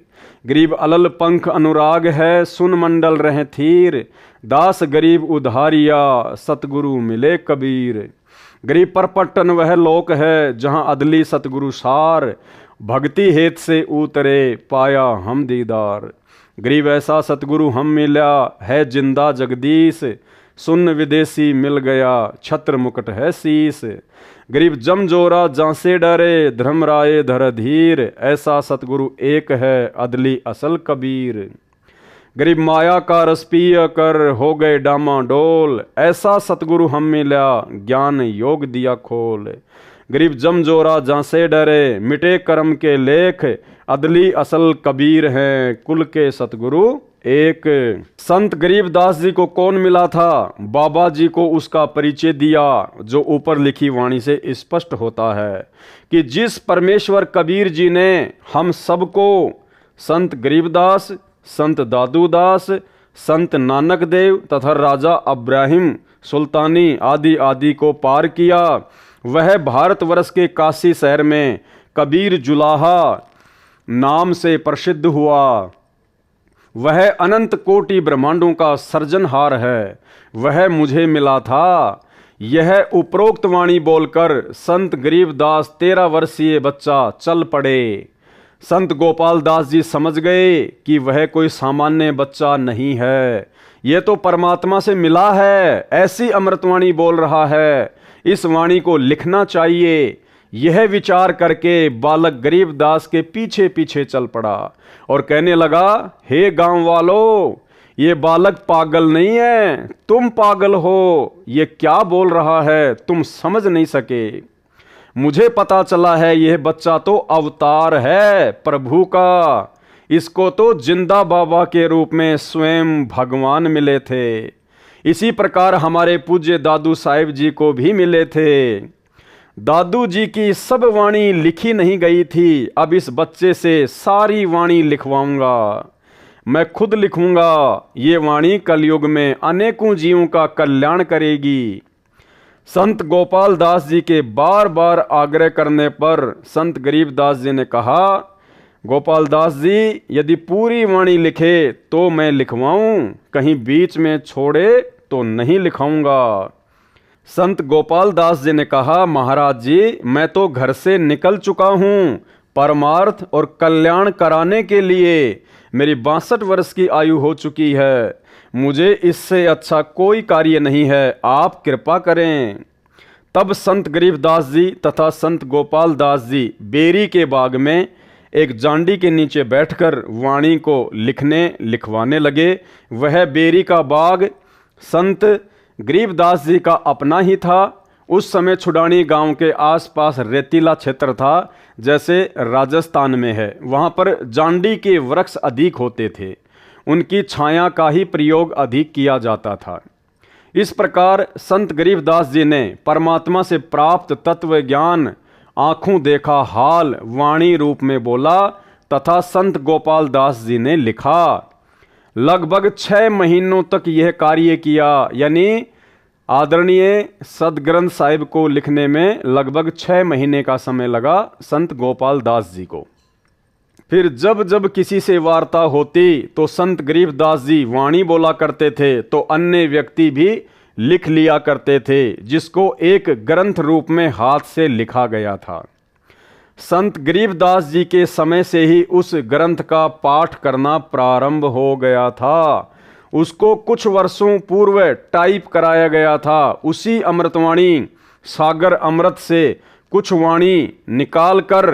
Speaker 1: गरीब अलल पंख अनुराग है सुन मंडल रहे थीर, दास गरीब उधारिया सतगुरु मिले कबीर। गरीब परपटन वह लोक है जहाँ अदली सतगुरु सार, भक्ति हेत से उतरे पाया हम दीदार। गरीब ऐसा सतगुरु हम मिला है जिंदा जगदीश, सुन विदेशी मिल गया छत्र मुकुट है शीस। गरीब जमजोरा जांसे डरे धर्मराय धर धीर, ऐसा सतगुरु एक है अदली असल कबीर। गरीब माया का रस पिय कर हो गए डामाडोल, ऐसा सतगुरु हम मिला ज्ञान योग दिया खोल। गरीब जमजोरा जांसे डरे मिटे कर्म के लेख, अदली असल कबीर हैं कुल के सतगुरु एक। संत गरीबदास जी को कौन मिला था? बाबा जी को उसका परिचय दिया, जो ऊपर लिखी वाणी से स्पष्ट होता है कि जिस परमेश्वर कबीर जी ने हम सबको संत गरीबदास, संत दादूदास, संत नानक देव तथा राजा अब्राहिम सुल्तानी आदि आदि को पार किया, वह भारतवर्ष के काशी शहर में कबीर जुलाहा नाम से प्रसिद्ध हुआ। वह अनंत कोटि ब्रह्मांडों का सर्जनहार है, वह मुझे मिला था। यह उपरोक्त वाणी बोलकर संत गरीबदास 13 वर्षीय बच्चा चल पड़े। संत गोपाल दास जी समझ गए कि वह कोई सामान्य बच्चा नहीं है, यह तो परमात्मा से मिला है, ऐसी अमृतवाणी बोल रहा है, इस वाणी को लिखना चाहिए। यह विचार करके बालक गरीबदास के पीछे पीछे चल पड़ा और कहने लगा, हे गांव वालों, ये बालक पागल नहीं है, तुम पागल हो। ये क्या बोल रहा है तुम समझ नहीं सके। मुझे पता चला है यह बच्चा तो अवतार है प्रभु का, इसको तो जिंदा बाबा के रूप में स्वयं भगवान मिले थे। इसी प्रकार हमारे पूज्य दादू साहिब जी को भी मिले थे। दादू जी की सब वाणी लिखी नहीं गई थी, अब इस बच्चे से सारी वाणी लिखवाऊंगा, मैं खुद लिखूंगा। ये वाणी कलयुग में अनेकों जीवों का कल्याण करेगी। संत गोपाल दास जी के बार बार आग्रह करने पर संत गरीबदास जी ने कहा, गोपाल दास जी यदि पूरी वाणी लिखे तो मैं लिखवाऊं, कहीं बीच में छोड़े तो नहीं लिखाऊंगा। संत गोपाल दास जी ने कहा, महाराज जी मैं तो घर से निकल चुका हूँ परमार्थ और कल्याण कराने के लिए। मेरी 62 वर्ष की आयु हो चुकी है, मुझे इससे अच्छा कोई कार्य नहीं है, आप कृपा करें। तब संत गरीबदास जी तथा संत गोपाल दास जी बेरी के बाग में एक जांडी के नीचे बैठकर वाणी को लिखवाने लगे। वह बेरी का बाग संत गरीबदास जी का अपना ही था। उस समय छुडानी गांव के आसपास रेतीला क्षेत्र था, जैसे राजस्थान में है। वहां पर जांडी के वृक्ष अधिक होते थे, उनकी छाया का ही प्रयोग अधिक किया जाता था। इस प्रकार संत गरीबदास जी ने परमात्मा से प्राप्त तत्व ज्ञान आंखों देखा हाल वाणी रूप में बोला तथा संत गोपाल दास जी ने लिखा। लगभग 6 महीनों तक यह कार्य किया, यानी आदरणीय सदग्रंथ साहिब को लिखने में लगभग 6 महीने का समय लगा संत गोपाल दास जी को। फिर जब जब किसी से वार्ता होती तो संत गरीबदास जी वाणी बोला करते थे, तो अन्य व्यक्ति भी लिख लिया करते थे, जिसको एक ग्रंथ रूप में हाथ से लिखा गया था। संत गरीबदास जी के समय से ही उस ग्रंथ का पाठ करना प्रारंभ हो गया था। उसको कुछ वर्षों पूर्व टाइप कराया गया था। उसी अमृतवाणी सागर अमृत से कुछ वाणी निकालकर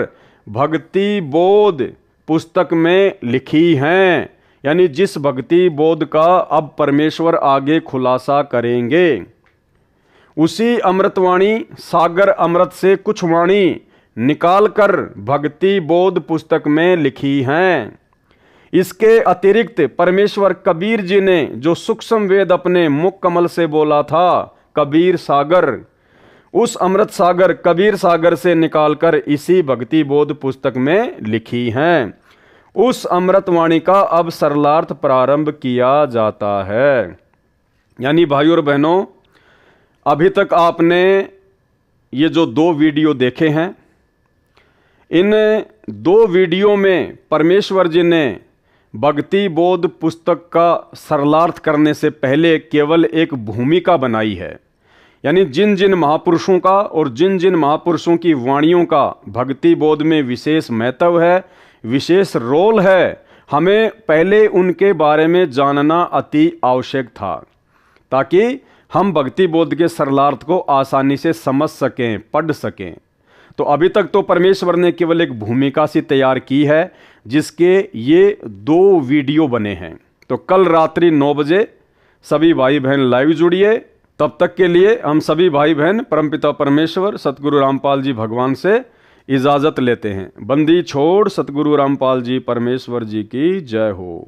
Speaker 1: भक्ति बोध पुस्तक में लिखी हैं। यानी जिस भक्ति बोध का अब परमेश्वर आगे खुलासा करेंगे, उसी अमृतवाणी सागर अमृत से कुछ वाणी निकालकर भक्ति बोध पुस्तक में लिखी हैं। इसके अतिरिक्त परमेश्वर कबीर जी ने जो सूक्ष्म वेद अपने मुख कमल से बोला था, कबीर सागर, उस अमृत सागर कबीर सागर से निकालकर इसी भक्ति बोध पुस्तक में लिखी हैं। उस अमृतवाणी का अब सरलार्थ प्रारंभ किया जाता है। यानी भाइयों और बहनों, अभी तक आपने ये जो 2 वीडियो देखे हैं, इन 2 वीडियो में परमेश्वर जी ने भक्ति बोध पुस्तक का सरलार्थ करने से पहले केवल एक भूमिका बनाई है। यानी जिन जिन महापुरुषों का और जिन जिन महापुरुषों की वाणियों का भक्ति बोध में विशेष महत्व है, विशेष रोल है, हमें पहले उनके बारे में जानना अति आवश्यक था, ताकि हम भक्ति बोध के सरलार्थ को आसानी से समझ सकें, पढ़ सकें। तो अभी तक तो परमेश्वर ने केवल एक भूमिका सी तैयार की है, जिसके ये 2 वीडियो बने हैं। तो कल रात्रि 9 बजे सभी भाई बहन लाइव जुड़िए। तब तक के लिए हम सभी भाई बहन परमपिता परमेश्वर सतगुरु रामपाल जी भगवान से इजाज़त लेते हैं। बंदी छोड़ सतगुरु रामपाल जी परमेश्वर जी की जय हो।